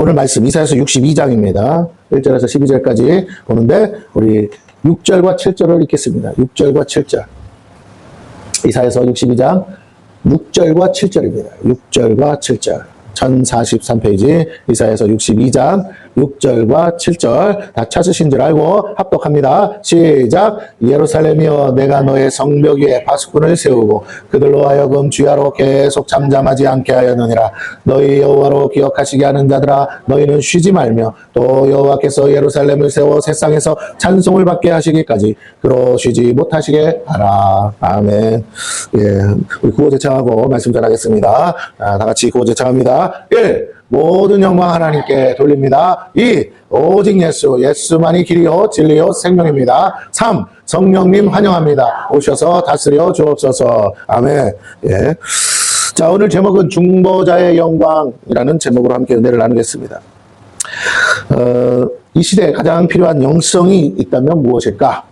오늘 말씀 이사야서 62장입니다. 1절에서 12절까지 보는데 우리 6절과 7절을 읽겠습니다. 6절과 7절. 이사야서 62장 6절과 7절입니다. 6절과 7절. 1043페이지 이사야서 62장 6절과 7절 다 찾으신 줄 알고 합독합니다. 시작. 예루살렘이여 내가 너의 성벽 위에 파수꾼을 세우고 그들로 하여금 주야로 계속 잠잠하지 않게 하였느니라. 너희 여호와로 기억하시게 하는 자들아 너희는 쉬지 말며 또 여호와께서 예루살렘을 세워 세상에서 찬송을 받게 하시기까지 그로 쉬지 못하시게 하라. 아멘. 예, 우리 구호제창하고 말씀 전하겠습니다. 다 같이 구호제창합니다. 1. 모든 영광 하나님께 돌립니다. 2. 오직 예수만이 길이요 진리요 생명입니다. 3. 성령님 환영합니다. 오셔서 다스려 주옵소서. 아멘. 예. 자, 오늘 제목은 중보자의 영광이라는 제목으로 함께 은혜를 나누겠습니다. 이 시대에 가장 필요한 영성이 있다면 무엇일까?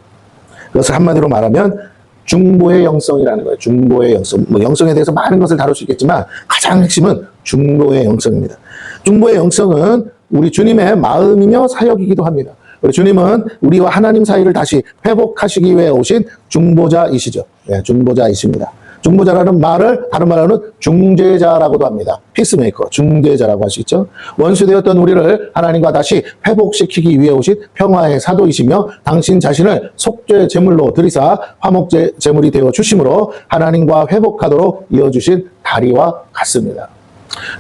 그것을 한마디로 말하면 중보의 영성이라는 거예요. 중보의 영성. 뭐 영성에 대해서 많은 것을 다룰 수 있겠지만 가장 핵심은 중보의 영성입니다. 중보의 영성은 우리 주님의 마음이며 사역이기도 합니다. 우리 주님은 우리와 하나님 사이를 다시 회복하시기 위해 오신 중보자이시죠. 네, 중보자이십니다. 중보자라는 말을 다른 말로는 중재자라고도 합니다. 피스메이커, 중재자라고 할 수 있죠. 원수되었던 우리를 하나님과 다시 회복시키기 위해 오신 평화의 사도이시며 당신 자신을 속죄 제물로 드리사 화목제 제물이 되어 주심으로 하나님과 회복하도록 이어주신 다리와 같습니다.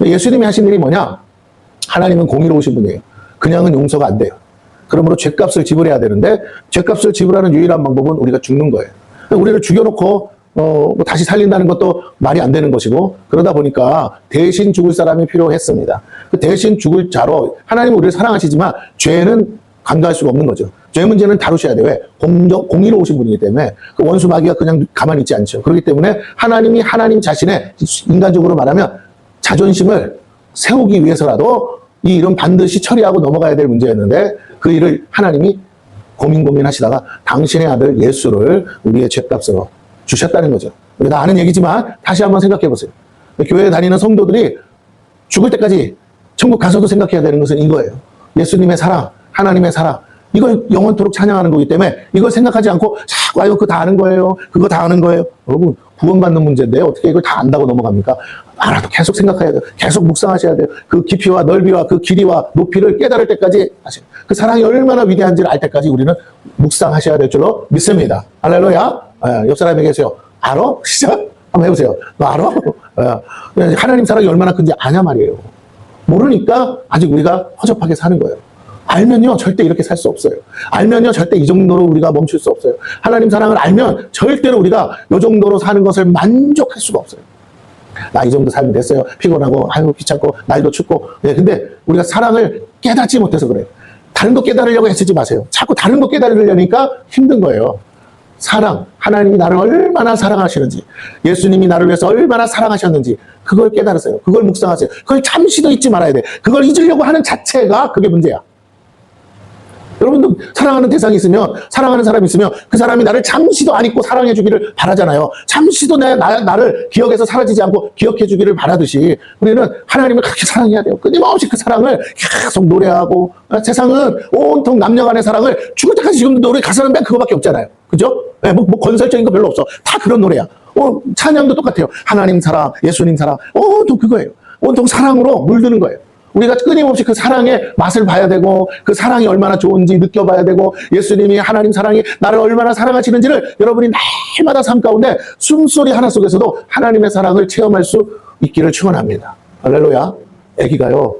예수님이 하신 일이 뭐냐? 하나님은 공의로우신 분이에요. 그냥은 용서가 안 돼요. 그러므로 죄값을 지불해야 되는데 죄값을 지불하는 유일한 방법은 우리가 죽는 거예요. 우리를 죽여놓고 다시 살린다는 것도 말이 안 되는 것이고 그러다 보니까 대신 죽을 사람이 필요했습니다. 그 대신 죽을 자로 하나님은 우리를 사랑하시지만 죄는 간과할 수가 없는 거죠. 죄 문제는 다루셔야 돼요. 왜? 공의로우신 분이기 때문에 그 원수 마귀가 그냥 가만히 있지 않죠. 그렇기 때문에 하나님이 하나님 자신의 인간적으로 말하면 자존심을 세우기 위해서라도 이 일은 반드시 처리하고 넘어가야 될 문제였는데 그 일을 하나님이 고민하시다가 당신의 아들 예수를 우리의 죄값으로 주셨다는 거죠. 우리가 아는 얘기지만 다시 한번 생각해 보세요. 교회에 다니는 성도들이 죽을 때까지 천국 가서도 생각해야 되는 것은 이거예요. 예수님의 사랑, 하나님의 사랑. 이걸 영원토록 찬양하는 거기 때문에 이걸 생각하지 않고 자꾸 그거 다 아는 거예요. 그거 다 아는 거예요. 여러분 구원받는 문제인데 어떻게 이걸 다 안다고 넘어갑니까? 알아도 계속 생각해야 돼요. 계속 묵상하셔야 돼요. 그 깊이와 넓이와 그 길이와 높이를 깨달을 때까지 하세요. 그 사랑이 얼마나 위대한지를 알 때까지 우리는 묵상하셔야 될 줄로 믿습니다. 할렐루야. 옆 사람에게 계세요. 알아? 시작? 한번 해보세요. 너 알아? 하나님 사랑이 얼마나 큰지 아냐 말이에요. 모르니까 아직 우리가 허접하게 사는 거예요. 알면요 절대 이렇게 살 수 없어요. 알면요 절대 이 정도로 우리가 멈출 수 없어요. 하나님 사랑을 알면 절대로 우리가 이 정도로 사는 것을 만족할 수가 없어요. 나 이 정도 살면 됐어요. 피곤하고 아유 귀찮고 날도 춥고. 근데 우리가 사랑을 깨닫지 못해서 그래요. 다른 거 깨달으려고 애쓰지 마세요. 자꾸 다른 거 깨달으려니까 힘든 거예요. 사랑, 하나님이 나를 얼마나 사랑하시는지, 예수님이 나를 위해서 얼마나 사랑하셨는지 그걸 깨달으세요. 그걸 묵상하세요. 그걸 잠시도 잊지 말아야 돼. 그걸 잊으려고 하는 자체가 그게 문제야. 여러분도 사랑하는 대상이 있으면, 사랑하는 사람이 있으면 그 사람이 나를 잠시도 안 잊고 사랑해 주기를 바라잖아요. 잠시도 나를 기억에서 사라지지 않고 기억해 주기를 바라듯이 우리는 하나님을 그렇게 사랑해야 돼요. 끊임없이 그 사랑을 계속 노래하고. 세상은 온통 남녀 간의 사랑을 죽을 때까지 지금도 노래 가사는 맨 그거밖에 없잖아요. 그죠? 뭐 건설적인 거 별로 없어. 다 그런 노래야. 찬양도 똑같아요. 하나님 사랑, 예수님 사랑. 온통 그거예요. 온통 사랑으로 물드는 거예요. 우리가 끊임없이 그 사랑의 맛을 봐야 되고 그 사랑이 얼마나 좋은지 느껴봐야 되고 예수님이 하나님 사랑이 나를 얼마나 사랑하시는지를 여러분이 날마다 삶 가운데 숨소리 하나 속에서도 하나님의 사랑을 체험할 수 있기를 축원합니다. 할렐루야. 애기가요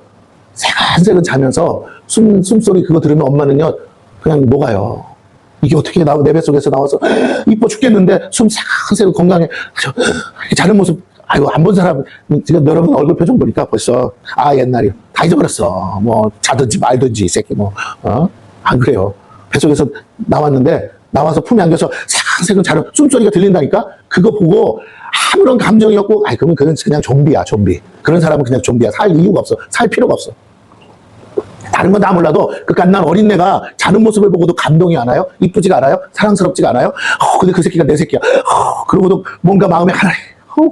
새근새근 자면서 숨소리 그거 들으면 엄마는요 그냥 녹아요. 이게 어떻게 내 뱃속에서 나와서 이뻐 죽겠는데 숨 새근새근 건강해 자는 모습 아이고, 안 본 사람, 지금 여러분 얼굴 표정 보니까 벌써, 옛날이 다 잊어버렸어. 뭐, 자든지 말든지, 이 새끼, 안 그래요. 뱃속에서 나왔는데, 나와서 품에 안겨서 새근새근 자는 숨소리가 들린다니까? 그거 보고 아무런 감정이 없고, 그러면 그건 그냥 좀비야, 좀비. 그런 사람은 그냥 좀비야. 살 이유가 없어. 살 필요가 없어. 다른 건 다 몰라도 그 갓난 어린애가 자는 모습을 보고도 감동이 안 와요? 이쁘지가 않아요? 사랑스럽지가 않아요? 근데 그 새끼가 내 새끼야. 그러고도 뭔가 마음에 하나님,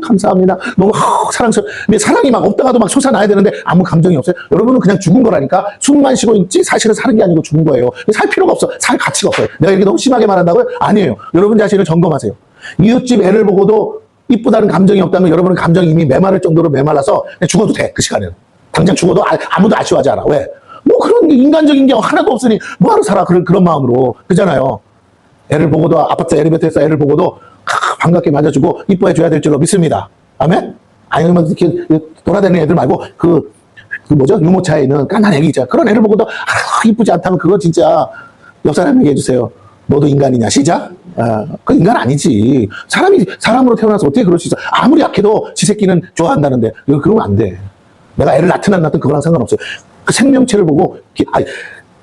감사합니다. 너무 사랑스러워. 근데 사랑이 막 없다가도 막 솟아나야 되는데 아무 감정이 없어요. 여러분은 그냥 죽은 거라니까. 숨만 쉬고 있지 사실은 사는 게 아니고 죽은 거예요. 살 필요가 없어. 살 가치가 없어요. 내가 이렇게 너무 심하게 말한다고요? 아니에요. 여러분 자신을 점검하세요. 이웃집 애를 보고도 이쁘다는 감정이 없다면 여러분은 감정이 이미 메마를 정도로 메말라서 그냥 죽어도 돼. 그 시간에는. 당장 죽어도 아무도 아쉬워하지 않아. 왜? 뭐 그런 인간적인 게 하나도 없으니 뭐하러 살아. 그런 마음으로. 그잖아요. 애를 보고도 아파트 엘리베이터에서 애를 보고도 반갑게 맞아주고 이뻐해줘야 될 줄로 믿습니다. 아멘? 아니면 이렇게 돌아다니는 애들 말고 그 뭐죠? 유모차에 있는 깐난 애기 있잖아. 그런 애를 보고도 이쁘지 않다면 그거 진짜 옆 사람에게 해주세요. 너도 인간이냐? 시작? 그 인간 아니지. 사람이 사람으로 태어나서 어떻게 그럴 수 있어? 아무리 약해도 지 새끼는 좋아한다는데 그러면 안 돼. 내가 애를 낳든 안 낳든 그거랑 상관없어요. 그 생명체를 보고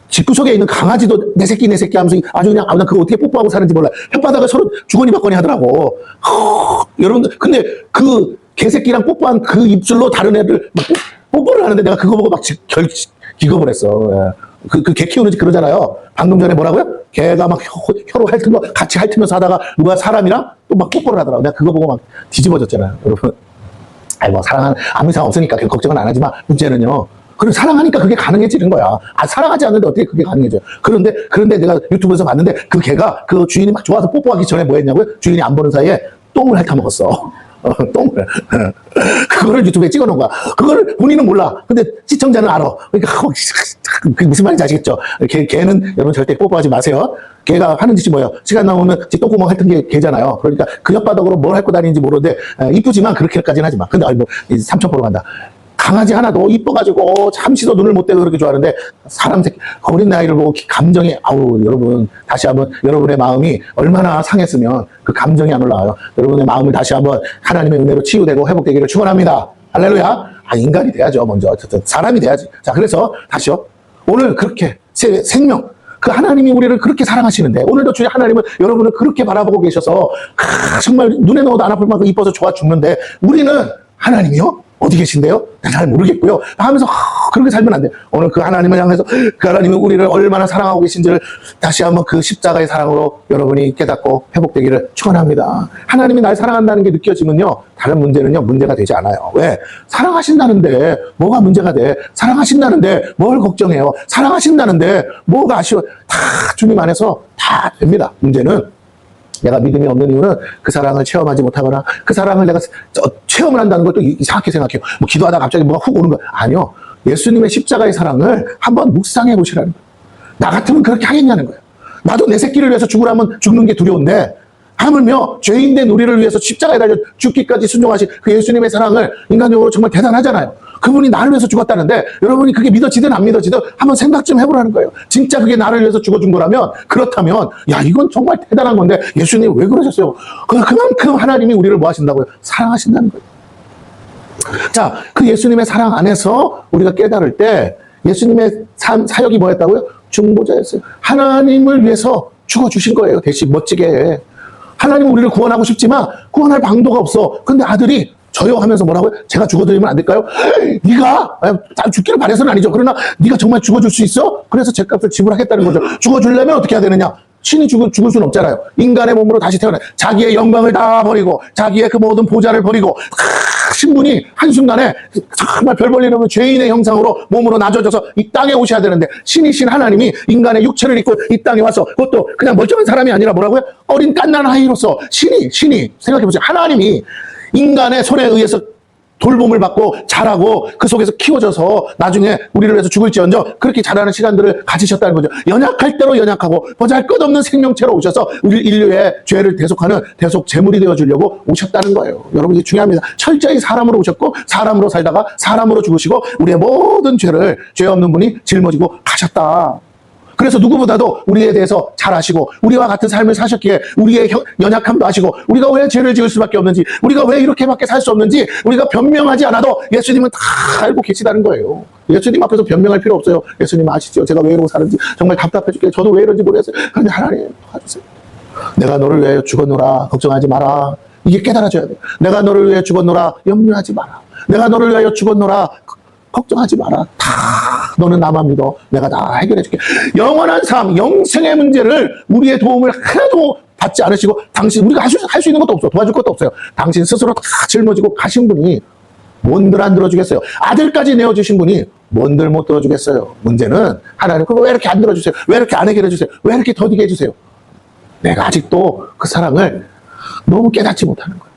집구석에 있는 강아지도 내 새끼 하면서 아주 그냥 나 그거 어떻게 뽀뽀하고 사는지 몰라. 혓바닥을 서로 주거니 받거니 하더라고. 여러분들 근데 그 개새끼랑 뽀뽀한 그 입술로 다른 애를 막 뽀뽀를 하는데 내가 그거 보고 막 기겁을 했어. 그 개 키우는 집 그러잖아요. 방금 전에 뭐라고요? 개가 막 혀로 핥으며 같이 핥으면서 하다가 누가 사람이랑 또 막 뽀뽀를 하더라고. 내가 그거 보고 막 뒤집어졌잖아요. 여러분. 뭐 사랑은 아무 이상 없으니까 걱정은 안 하지만 문제는요. 그럼 사랑하니까 그게 가능해지는 거야. 사랑하지 않는데 어떻게 그게 가능해져요? 그런데 내가 유튜브에서 봤는데 그 개가 그 주인이 막 좋아서 뽀뽀하기 전에 뭐 했냐고요? 주인이 안 보는 사이에 똥을 핥아먹었어. 똥을. 그거를 유튜브에 찍어놓은 거야. 그거를 본인은 몰라. 근데 시청자는 알아. 그러니까 그게 무슨 말인지 아시겠죠? 개는 여러분 절대 뽀뽀하지 마세요. 개가 하는 짓이 뭐예요? 시간 나오면 제 똥구멍 핥은 게 개잖아요. 그러니까 그 혓바닥으로 뭘 핥고 다니는지 모르는데 이쁘지만 그렇게까지는 하지 마. 근데 삼촌 보러 간다. 강아지 하나도 이뻐가지고 잠시도 눈을 못 떼고 그렇게 좋아하는데 사람 새끼 어린 나이를 보고 감정이 여러분 다시 한번 여러분의 마음이 얼마나 상했으면 그 감정이 안 올라와요. 여러분의 마음을 다시 한번 하나님의 은혜로 치유되고 회복되기를 축원합니다. 할렐루야. 인간이 돼야죠. 먼저 어쨌든 사람이 돼야지. 자, 그래서 다시요. 오늘 그렇게 생명 그 하나님이 우리를 그렇게 사랑하시는데 오늘도 주의 하나님은 여러분을 그렇게 바라보고 계셔서 정말 눈에 넣어도 안 아플 만큼 이뻐서 좋아 죽는데 우리는 하나님이요? 어디 계신데요? 잘 모르겠고요. 하면서 그렇게 살면 안 돼. 오늘 그 하나님을 향해서 그 하나님은 우리를 얼마나 사랑하고 계신지를 다시 한번 그 십자가의 사랑으로 여러분이 깨닫고 회복되기를 축원합니다. 하나님이 날 사랑한다는 게 느껴지면요. 다른 문제는요. 문제가 되지 않아요. 왜? 사랑하신다는데 뭐가 문제가 돼? 사랑하신다는데 뭘 걱정해요? 사랑하신다는데 뭐가 아쉬워? 다 주님 안에서 다 됩니다. 문제는 내가 믿음이 없는 이유는 그 사랑을 체험하지 못하거나 그 사랑을 내가 체험을 한다는 걸 또 이상하게 생각해요. 뭐 기도하다가 갑자기 뭐가 훅 오는 거 아니요. 예수님의 십자가의 사랑을 한번 묵상해 보시라는 거예요. 나 같으면 그렇게 하겠냐는 거예요. 나도 내 새끼를 위해서 죽으라면 죽는 게 두려운데 하물며 죄인된 우리를 위해서 십자가에 달려 죽기까지 순종하신 그 예수님의 사랑을 인간적으로 정말 대단하잖아요. 그분이 나를 위해서 죽었다는데 여러분이 그게 믿어지든 안 믿어지든 한번 생각 좀 해보라는 거예요. 진짜 그게 나를 위해서 죽어준 거라면 그렇다면 야 이건 정말 대단한 건데 예수님 왜 그러셨어요? 그만큼 하나님이 우리를 뭐 하신다고요? 사랑하신다는 거예요. 자, 그 예수님의 사랑 안에서 우리가 깨달을 때 예수님의 사역이 뭐였다고요? 중보자였어요. 하나님을 위해서 죽어주신 거예요. 대신 멋지게. 하나님은 우리를 구원하고 싶지만 구원할 방도가 없어. 근데 아들이 저요 하면서 뭐라고요? 제가 죽어드리면 안 될까요? 네가 죽기를 바래서는 아니죠. 그러나 네가 정말 죽어줄 수 있어? 그래서 제값을 지불하겠다는 거죠. 죽어주려면 어떻게 해야 되느냐? 신이 죽을 수는 없잖아요. 인간의 몸으로 다시 태어나 자기의 영광을 다 버리고 자기의 그 모든 보좌를 버리고 신분이 한순간에 정말 별 볼일 없는 죄인의 형상으로 몸으로 낮아져서 이 땅에 오셔야 되는데 신이신 하나님이 인간의 육체를 입고 이 땅에 와서 그것도 그냥 멀쩡한 사람이 아니라 뭐라고요? 어린 갓난 아이로서 신이 생각해보세요. 하나님이 인간의 손에 의해서 돌봄을 받고 자라고 그 속에서 키워져서 나중에 우리를 위해서 죽을지언정 그렇게 자라는 시간들을 가지셨다는 거죠. 연약할 대로 연약하고 보잘것없는 생명체로 오셔서 우리 인류의 죄를 대속하는 대속 제물이 되어주려고 오셨다는 거예요. 여러분 이게 중요합니다. 철저히 사람으로 오셨고 사람으로 살다가 사람으로 죽으시고 우리의 모든 죄를 죄 없는 분이 짊어지고 가셨다. 그래서 누구보다도 우리에 대해서 잘 아시고 우리와 같은 삶을 사셨기에 우리의 연약함도 아시고 우리가 왜 죄를 지을 수밖에 없는지 우리가 왜 이렇게밖에 살 수 없는지 우리가 변명하지 않아도 예수님은 다 알고 계시다는 거예요. 예수님 앞에서 변명할 필요 없어요. 예수님 아시죠? 제가 왜 이러고 사는지 정말 답답해 죽겠어요. 저도 왜 이런지 모르겠어요. 그런데 하나님 봐주세요. 내가 너를 위해 죽었노라 걱정하지 마라. 이게 깨달아져야 돼요. 내가 너를 위해 죽었노라 염려하지 마라. 내가 너를 위하여 죽었노라 걱정하지 마라. 다 너는 나만 믿어. 내가 다 해결해 줄게. 영원한 삶, 영생의 문제를 우리의 도움을 하나도 받지 않으시고 당신 우리가 할 수 있는 것도 없어. 도와줄 것도 없어요. 당신 스스로 다 짊어지고 가신 분이 뭔들 안 들어주겠어요. 아들까지 내어주신 분이 뭔들 못 들어주겠어요. 문제는 하나님 그거 왜 이렇게 안 들어주세요? 왜 이렇게 안 해결해 주세요? 왜 이렇게 더디게 해주세요? 내가 아직도 그 사랑을 너무 깨닫지 못하는 거예요.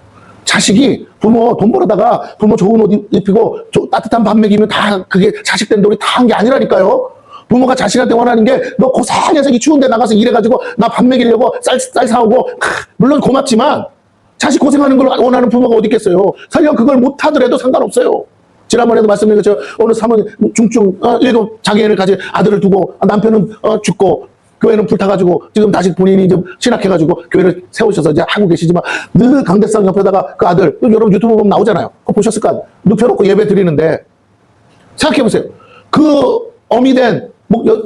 자식이 부모 돈 벌어다가 부모 좋은 옷 입히고 따뜻한 밥 먹이면 다 그게 자식 된 돈이 다 한 게 아니라니까요. 부모가 자식한테 원하는 게 너 고생해서 이 추운데 나가서 일해가지고 나 밥 먹이려고 쌀 사오고 물론 고맙지만 자식 고생하는 걸 원하는 부모가 어디 있겠어요. 설령 그걸 못하더라도 상관없어요. 지난번에도 말씀드린 것처럼 어느 사모님 중증 얘도 자기 애를 가진 아들을 두고 남편은 죽고 교회는 불타가지고 지금 다시 본인이 좀 신학해가지고 교회를 세우셔서 이제 하고 계시지만 늘 강대상 옆에다가 그 아들 여러분 유튜브 보면 나오잖아요. 그거 보셨을 거 아니에요. 눕혀놓고 예배 드리는데 생각해보세요. 그 어미 된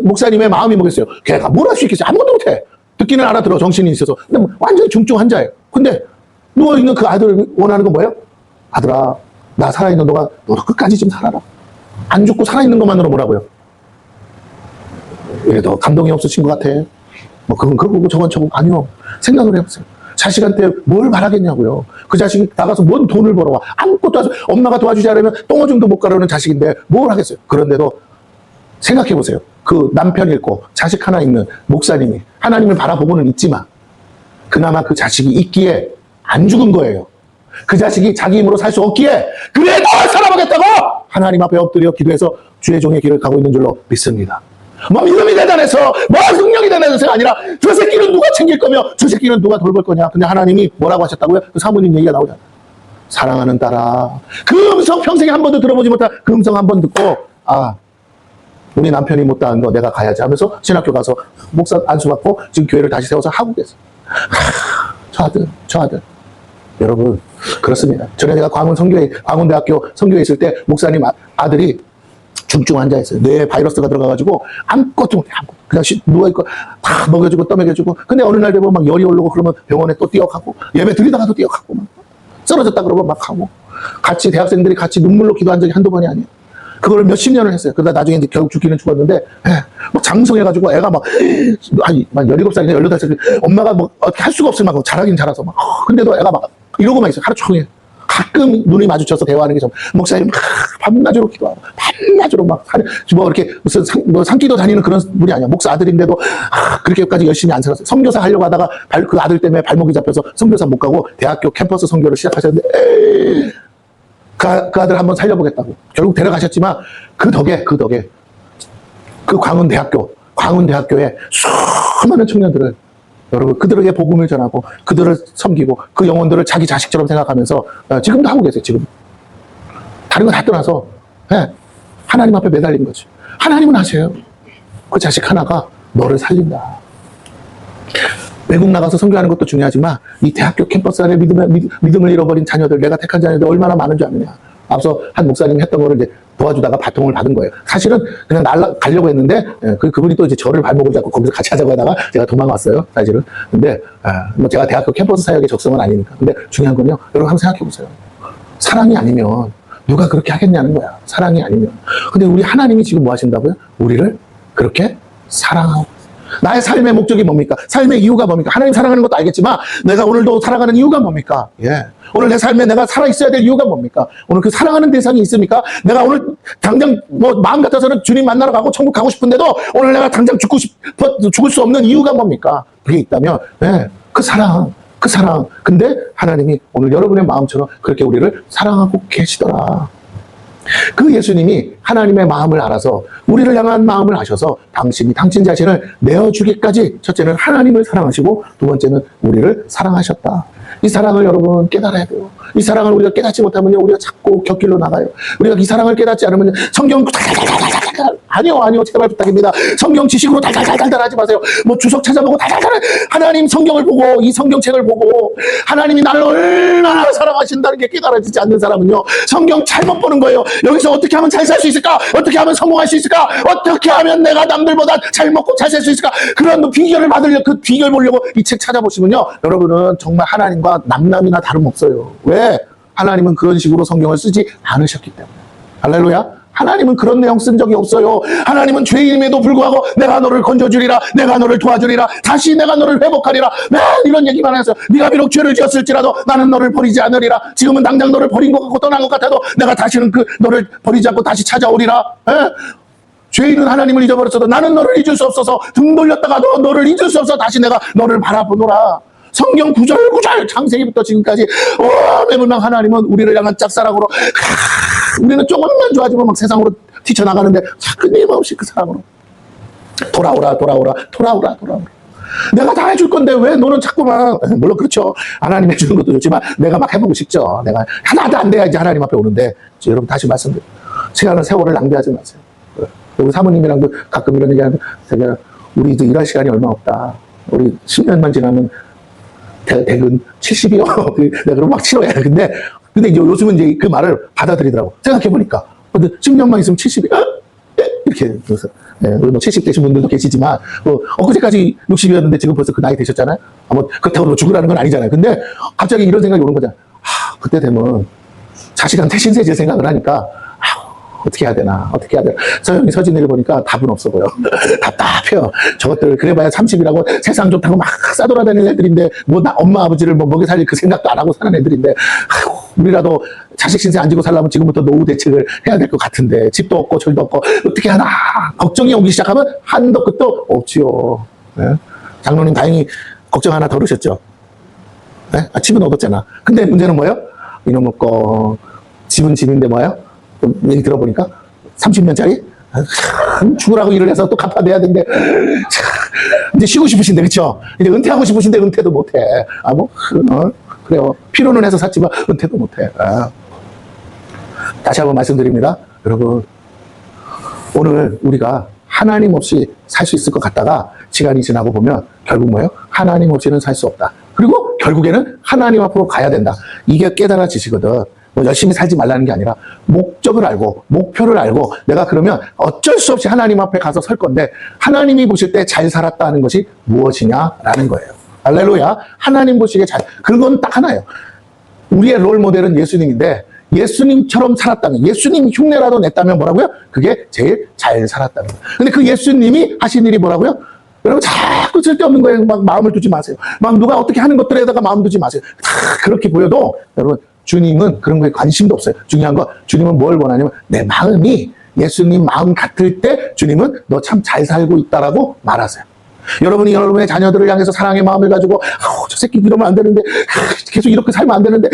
목사님의 마음이 뭐겠어요? 걔가 뭘 할 수 있겠어요? 아무것도 못해. 듣기는 알아들어. 정신이 있어서. 근데 완전히 중증 환자예요. 근데 누워있는 그 아들 원하는 건 뭐예요? 아들아 나 살아있는 너가 너도 끝까지 좀 살아라. 안 죽고 살아있는 것만으로 뭐라고요? 더 감동이 없으신 것 같아. 뭐 그건 그거고 저건 저건 아니요. 생각을 해보세요. 자식한테 뭘 바라겠냐고요. 그 자식이 나가서 뭔 돈을 벌어와. 아무것도 하서 엄마가 도와주지 않으면 똥오줌도 못 가려는 자식인데 뭘 하겠어요. 그런데도 생각해보세요. 그 남편 있고 자식 하나 있는 목사님이 하나님을 바라보고는 있지만 그나마 그 자식이 있기에 안 죽은 거예요. 그 자식이 자기 힘으로 살 수 없기에 그래 너 살아보겠다고 하나님 앞에 엎드려 기도해서 주의 종의 길을 가고 있는 줄로 믿습니다. 뭐 믿음이 대단해서 뭐 능력이 대단해서가 아니라 저 새끼는 누가 챙길 거며 저 새끼는 누가 돌볼 거냐. 근데 하나님이 뭐라고 하셨다고요? 그 사모님 얘기가 나오잖아요. 사랑하는 딸아. 그 음성 평생에 한 번도 들어보지 못한 그 음성 한 번 듣고 우리 남편이 못다한 거 내가 가야지 하면서 신학교 가서 목사 안수받고 지금 교회를 다시 세워서 하고 계세요. 저 아들. 여러분 그렇습니다. 전에 내가 광운대학교 선교에 있을 때 목사님 아들이 중증 환자였어요. 뇌에 바이러스가 들어가가지고 아무것도 못해. 그냥 누워있고 다 먹여주고 떠먹여주고. 근데 어느 날 되면 막 열이 오르고 그러면 병원에 또 뛰어가고 예배 드리다가도 뛰어가고 막 쓰러졌다 그러면 막 하고 같이 대학생들이 같이 눈물로 기도한 적이 한두 번이 아니에요. 그걸 몇십 년을 했어요. 그러다 나중에 이제 결국 죽기는 죽었는데 막 장성해가지고 애가 막 17살이나 18살 엄마가 뭐 어떻게 할 수가 없을 만큼 잘하긴 잘해서 막 근데도 애가 막 이러고만 있어요. 하루 종일. 가끔 눈이 마주쳐서 대화하는 게 좀 목사님 밤낮으로 기도하고 밤낮으로 막 뭐 이렇게 무슨 산기도 다니는 그런 분이 아니야. 목사 아들인데도 그렇게까지 열심히 안 살았어요. 선교사 하려고 하다가 그 아들 때문에 발목이 잡혀서 선교사 못 가고 대학교 캠퍼스 선교를 시작하셨는데 그 아들 한번 살려보겠다고 결국 데려가셨지만 그 덕에 그 광운대학교에 수많은 청년들을 여러분 그들에게 복음을 전하고 그들을 섬기고 그 영혼들을 자기 자식처럼 생각하면서 지금도 하고 계세요. 지금 다른 거 다 떠나서 하나님 앞에 매달린 거지. 하나님은 아세요. 그 자식 하나가 너를 살린다. 외국 나가서 선교하는 것도 중요하지만 이 대학교 캠퍼스 안에 믿음을 잃어버린 자녀들, 내가 택한 자녀들 얼마나 많은 줄 아느냐. 앞서 한 목사님이 했던 거를 이제 도와주다가 바통을 받은 거예요. 사실은 그냥 가려고 했는데 그분이 또 이제 저를 발목을 잡고 거기서 같이 하자고 하다가 제가 도망왔어요. 사실은. 근데 뭐 제가 대학교 캠퍼스 사역의 적성은 아니니까. 근데 중요한 건요. 여러분 한번 생각해 보세요. 사랑이 아니면 누가 그렇게 하겠냐는 거야. 사랑이 아니면. 근데 우리 하나님이 지금 뭐 하신다고요? 우리를 그렇게 사랑하고. 나의 삶의 목적이 뭡니까? 삶의 이유가 뭡니까? 하나님 사랑하는 것도 알겠지만 내가 오늘도 살아가는 이유가 뭡니까? 오늘 내 삶에 내가 살아있어야 될 이유가 뭡니까? 오늘 그 사랑하는 대상이 있습니까? 내가 오늘 당장 뭐 마음 같아서는 주님 만나러 가고 천국 가고 싶은데도 오늘 내가 당장 죽을 수 없는 이유가 뭡니까? 그게 있다면 그 사랑. 근데 하나님이 오늘 여러분의 마음처럼 그렇게 우리를 사랑하고 계시더라. 그 예수님이 하나님의 마음을 알아서 우리를 향한 마음을 아셔서 당신 자신을 내어주기까지 첫째는 하나님을 사랑하시고 두 번째는 우리를 사랑하셨다. 이 사랑을 여러분 깨달아야 돼요. 이 사랑을 우리가 깨닫지 못하면 우리가 자꾸 곁길로 나가요. 우리가 이 사랑을 깨닫지 않으면 성경 아니요 제발 부탁입니다. 성경 지식으로 달달달달 하지 마세요. 뭐 주석 찾아보고 달달달 하나님 성경을 보고 이 성경책을 보고 하나님이 나를 얼마나 사랑하신다는 게 깨달아지지 않는 사람은요 성경 잘못 보는 거예요. 여기서 어떻게 하면 잘 살 수 있을까? 어떻게 하면 성공할 수 있을까? 어떻게 하면 내가 남들보다 잘 먹고 잘 살 수 있을까? 그런 비결을 받으려고 그 비결 보려고 이 책 찾아보시면요 여러분은 정말 하나님과 남남이나 다름없어요. 왜? 하나님은 그런 식으로 성경을 쓰지 않으셨기 때문에. 할렐루야. 하나님은 그런 내용 쓴 적이 없어요. 하나님은 죄인임에도 불구하고 내가 너를 건져주리라, 내가 너를 도와주리라, 다시 내가 너를 회복하리라, 맨 이런 얘기만 해서 네가 비록 죄를 지었을지라도 나는 너를 버리지 않으리라. 지금은 당장 너를 버린 것 같고 떠난 것 같아도 내가 다시는 너를 버리지 않고 다시 찾아오리라. 죄인은 하나님을 잊어버렸어도 나는 너를 잊을 수 없어서 등 돌렸다가도 너를 잊을 수 없어 다시 내가 너를 바라보노라. 성경 구절구절 창세기부터 지금까지 매문당 하나님은 우리를 향한 짝사랑으로 우리는 조금만 좋아지면 막 세상으로 뛰쳐나가는데 끊임없이 그 사랑으로 돌아오라. 내가 다 해줄 건데 왜 너는 자꾸만, 물론 그렇죠. 하나님 해주는 것도 좋지만 내가 막 해보고 싶죠. 내가 하나도 안 돼야 이제 하나님 앞에 오는데, 여러분 다시 말씀드려요. 시간은 세월을 낭비하지 마세요. 우리 사모님이랑도 가끔 이런 얘기하는데, 제가 우리 이제 일할 시간이 얼마 없다. 우리 10년만 지나면 대근 70이요. 내가 그럼 막 치러야 해. 근데 이제 요즘은 이제 그 말을 받아들이더라고. 생각해보니까. 근데 10년만 있으면 70이, 이렇게. 그래서, 뭐 70 되신 분들도 계시지만, 엊그제까지 60이었는데 지금 벌써 그 나이 되셨잖아요? 그렇다고 뭐 죽으라는 건 아니잖아요. 근데 갑자기 이런 생각이 오는 거잖아요. 그때 되면 자식한테 신세질 생각을 하니까, 어떻게 해야 되나. 서영이 서진이를 보니까 답은 없어 보여. 답답해요. 저것들, 그래봐야 30이라고 세상 좋다고 막 싸돌아다니는 애들인데, 엄마, 아버지를 먹여 살릴 그 생각도 안 하고 사는 애들인데, 우리라도 자식 신세 안 지고 살려면 지금부터 노후 대책을 해야 될 것 같은데, 집도 없고, 절도 없고, 어떻게 하나. 걱정이 오기 시작하면 한도 끝도 없지요. 네? 장로님 다행히 걱정 하나 덜으셨죠? 네? 집은 얻었잖아. 근데 문제는 뭐예요? 이놈의 집은 집인데 뭐예요? 얘기 들어보니까 30년짜리 죽으라고 일을 해서 또 갚아내야 되는데 이제 쉬고 싶으신데, 그쵸? 이제 은퇴하고 싶으신데 은퇴도 못해. 그래요. 필요는 해서 샀지만 은퇴도 못해. 다시 한번 말씀드립니다. 여러분, 오늘 우리가 하나님 없이 살 수 있을 것 같다가 시간이 지나고 보면 결국 뭐예요? 하나님 없이는 살 수 없다. 그리고 결국에는 하나님 앞으로 가야 된다. 이게 깨달아지시거든. 열심히 살지 말라는 게 아니라 목적을 알고 목표를 알고 내가 그러면 어쩔 수 없이 하나님 앞에 가서 설 건데 하나님이 보실 때 잘 살았다는 것이 무엇이냐라는 거예요. 할렐루야. 하나님 보시기에 그건 딱 하나예요. 우리의 롤 모델은 예수님인데 예수님처럼 살았다면, 예수님 흉내라도 냈다면 뭐라고요? 그게 제일 잘 살았다는 거예요. 근데 그 예수님이 하신 일이 뭐라고요? 여러분 자꾸 쓸데없는 거에 막 마음을 두지 마세요. 막 누가 어떻게 하는 것들에다가 마음 두지 마세요. 다 그렇게 보여도 여러분 주님은 그런 거에 관심도 없어요. 중요한 거 주님은 뭘 원하냐면 내 마음이 예수님 마음 같을 때 주님은 너 참 잘 살고 있다라고 말하세요. 여러분이 여러분의 자녀들을 향해서 사랑의 마음을 가지고 저 새끼 이러면 안 되는데 계속 이렇게 살면 안 되는데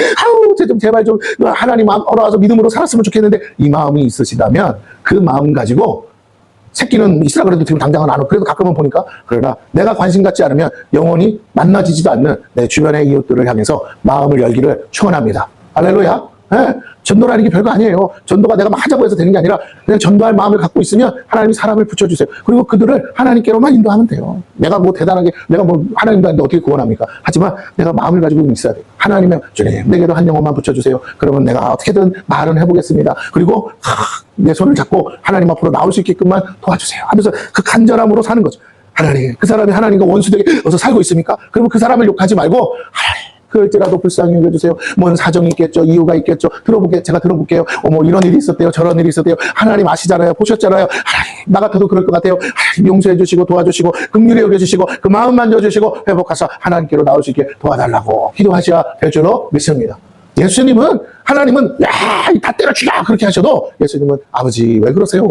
제발 좀 하나님 마음 얻어와서 믿음으로 살았으면 좋겠는데 이 마음이 있으시다면 그 마음 가지고 새끼는 있으라 그래도 지금 당장은 안 오고 그래도 가끔은 보니까 그러나 내가 관심 갖지 않으면 영원히 만나지지도 않는 내 주변의 이웃들을 향해서 마음을 열기를 축원합니다. 할렐루야. 네. 전도라는 게 별거 아니에요. 전도가 내가 막 하자고 해서 되는 게 아니라 그냥 전도할 마음을 갖고 있으면 하나님이 사람을 붙여주세요. 그리고 그들을 하나님께로만 인도하면 돼요. 내가 뭐 대단하게 내가 뭐 하나님도 아닌데 어떻게 구원합니까? 하지만 내가 마음을 가지고 있어야 돼요. 하나님의 주님 내게도 한 영혼만 붙여주세요. 그러면 내가 어떻게든 말은 해보겠습니다. 그리고 내 손을 잡고 하나님 앞으로 나올 수 있게끔만 도와주세요 하면서 그 간절함으로 사는 거죠. 하나님, 그 사람이 하나님과 원수되게 어서 살고 있습니까? 그러면 그 사람을 욕하지 말고 하나님 그럴지라도 불쌍히 여겨주세요. 뭔 사정이 있겠죠. 이유가 있겠죠. 제가 들어볼게요. 뭐 이런 일이 있었대요. 저런 일이 있었대요. 하나님 아시잖아요. 보셨잖아요. 하나님, 나 같아도 그럴 것 같아요. 하나님 용서해 주시고 도와주시고 긍휼히 여겨주시고 그 마음 만져주시고 회복하셔 하나님께로 나올 수 있게 도와달라고 기도하셔야 될 줄로 믿습니다. 예수님은 하나님은 다 때려 죽여 그렇게 하셔도 예수님은 아버지 왜 그러세요?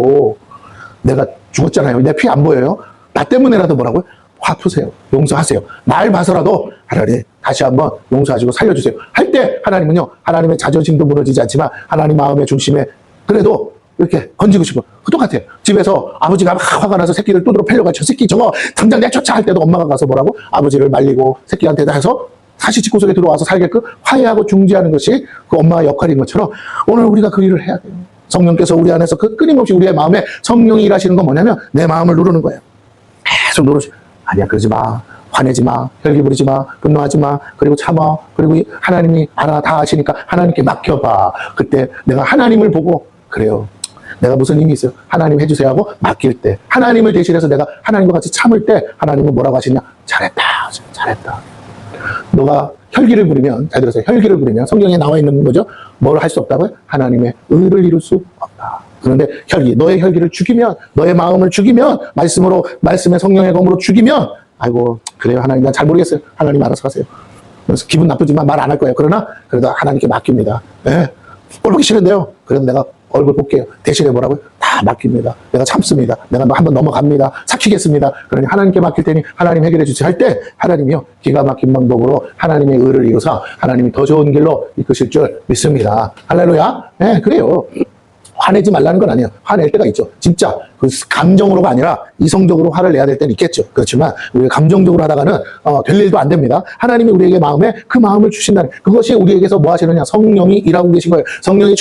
내가 죽었잖아요. 내 피 안 보여요? 나 때문에라도 뭐라고요? 화 푸세요. 용서하세요. 날 봐서라도 하나님 다시 한번 용서하시고 살려주세요. 할 때 하나님은요. 하나님의 자존심도 무너지지 않지만 하나님 마음의 중심에 그래도 이렇게 건지고 싶어. 똑같아요. 집에서 아버지가 막 화가 나서 새끼를 두드러 패려가 저 새끼 저거 당장 내쫓아 할 때도 엄마가 가서 뭐라고? 아버지를 말리고 새끼한테 다 해서 다시 집구석에 들어와서 살게끔 화해하고 중지하는 것이 그 엄마의 역할인 것처럼 오늘 우리가 그 일을 해야 돼요. 성령께서 우리 안에서 그 끊임없이 우리의 마음에 성령이 일하시는 건 뭐냐면 내 마음을 누르는 거예요. 계속 누르시. 아니야 그러지 마. 화내지 마. 혈기 부리지 마. 분노하지 마. 그리고 참아. 그리고 하나님이 알아 다 아시니까 하나님께 맡겨봐. 그때 내가 하나님을 보고 그래요. 내가 무슨 힘이 있어요? 하나님 해주세요 하고 맡길 때 하나님을 대신해서 내가 하나님과 같이 참을 때 하나님은 뭐라고 하시냐? 잘했다. 잘했다. 너가 혈기를 부리면 잘 들으세요. 혈기를 부리면 성경에 나와 있는 거죠. 뭘 할 수 없다고요? 하나님의 의를 이룰 수 없다. 그런데 혈기, 너의 혈기를 죽이면, 너의 마음을 죽이면, 말씀의 성령의 검으로 죽이면, 아이고, 그래요. 하나님, 난 잘 모르겠어요. 하나님 알아서 하세요. 그래서 기분 나쁘지만 말 안 할 거예요. 그러나, 그래도 하나님께 맡깁니다. 예. 꼴 보기 싫은데요. 그래도 내가 얼굴 볼게요. 대신에 뭐라고요? 다 맡깁니다. 내가 참습니다. 내가 한번 넘어갑니다. 삭히겠습니다. 그러니 하나님께 맡길 테니 하나님 해결해 주시 할 때 하나님이요 기가 막힌 방법으로 하나님의 의를 이루사 하나님이 더 좋은 길로 이끄실 줄 믿습니다. 할렐루야. 네, 그래요. 화내지 말라는 건 아니에요. 화낼 때가 있죠. 진짜 그 감정으로가 아니라 이성적으로 화를 내야 될 때는 있겠죠. 그렇지만 우리가 감정적으로 하다가는 될 일도 안 됩니다. 하나님이 우리에게 마음에 그 마음을 주신다는 그것이 우리에게서 뭐 하시느냐. 성령이 일하고 계신 거예요. 성령이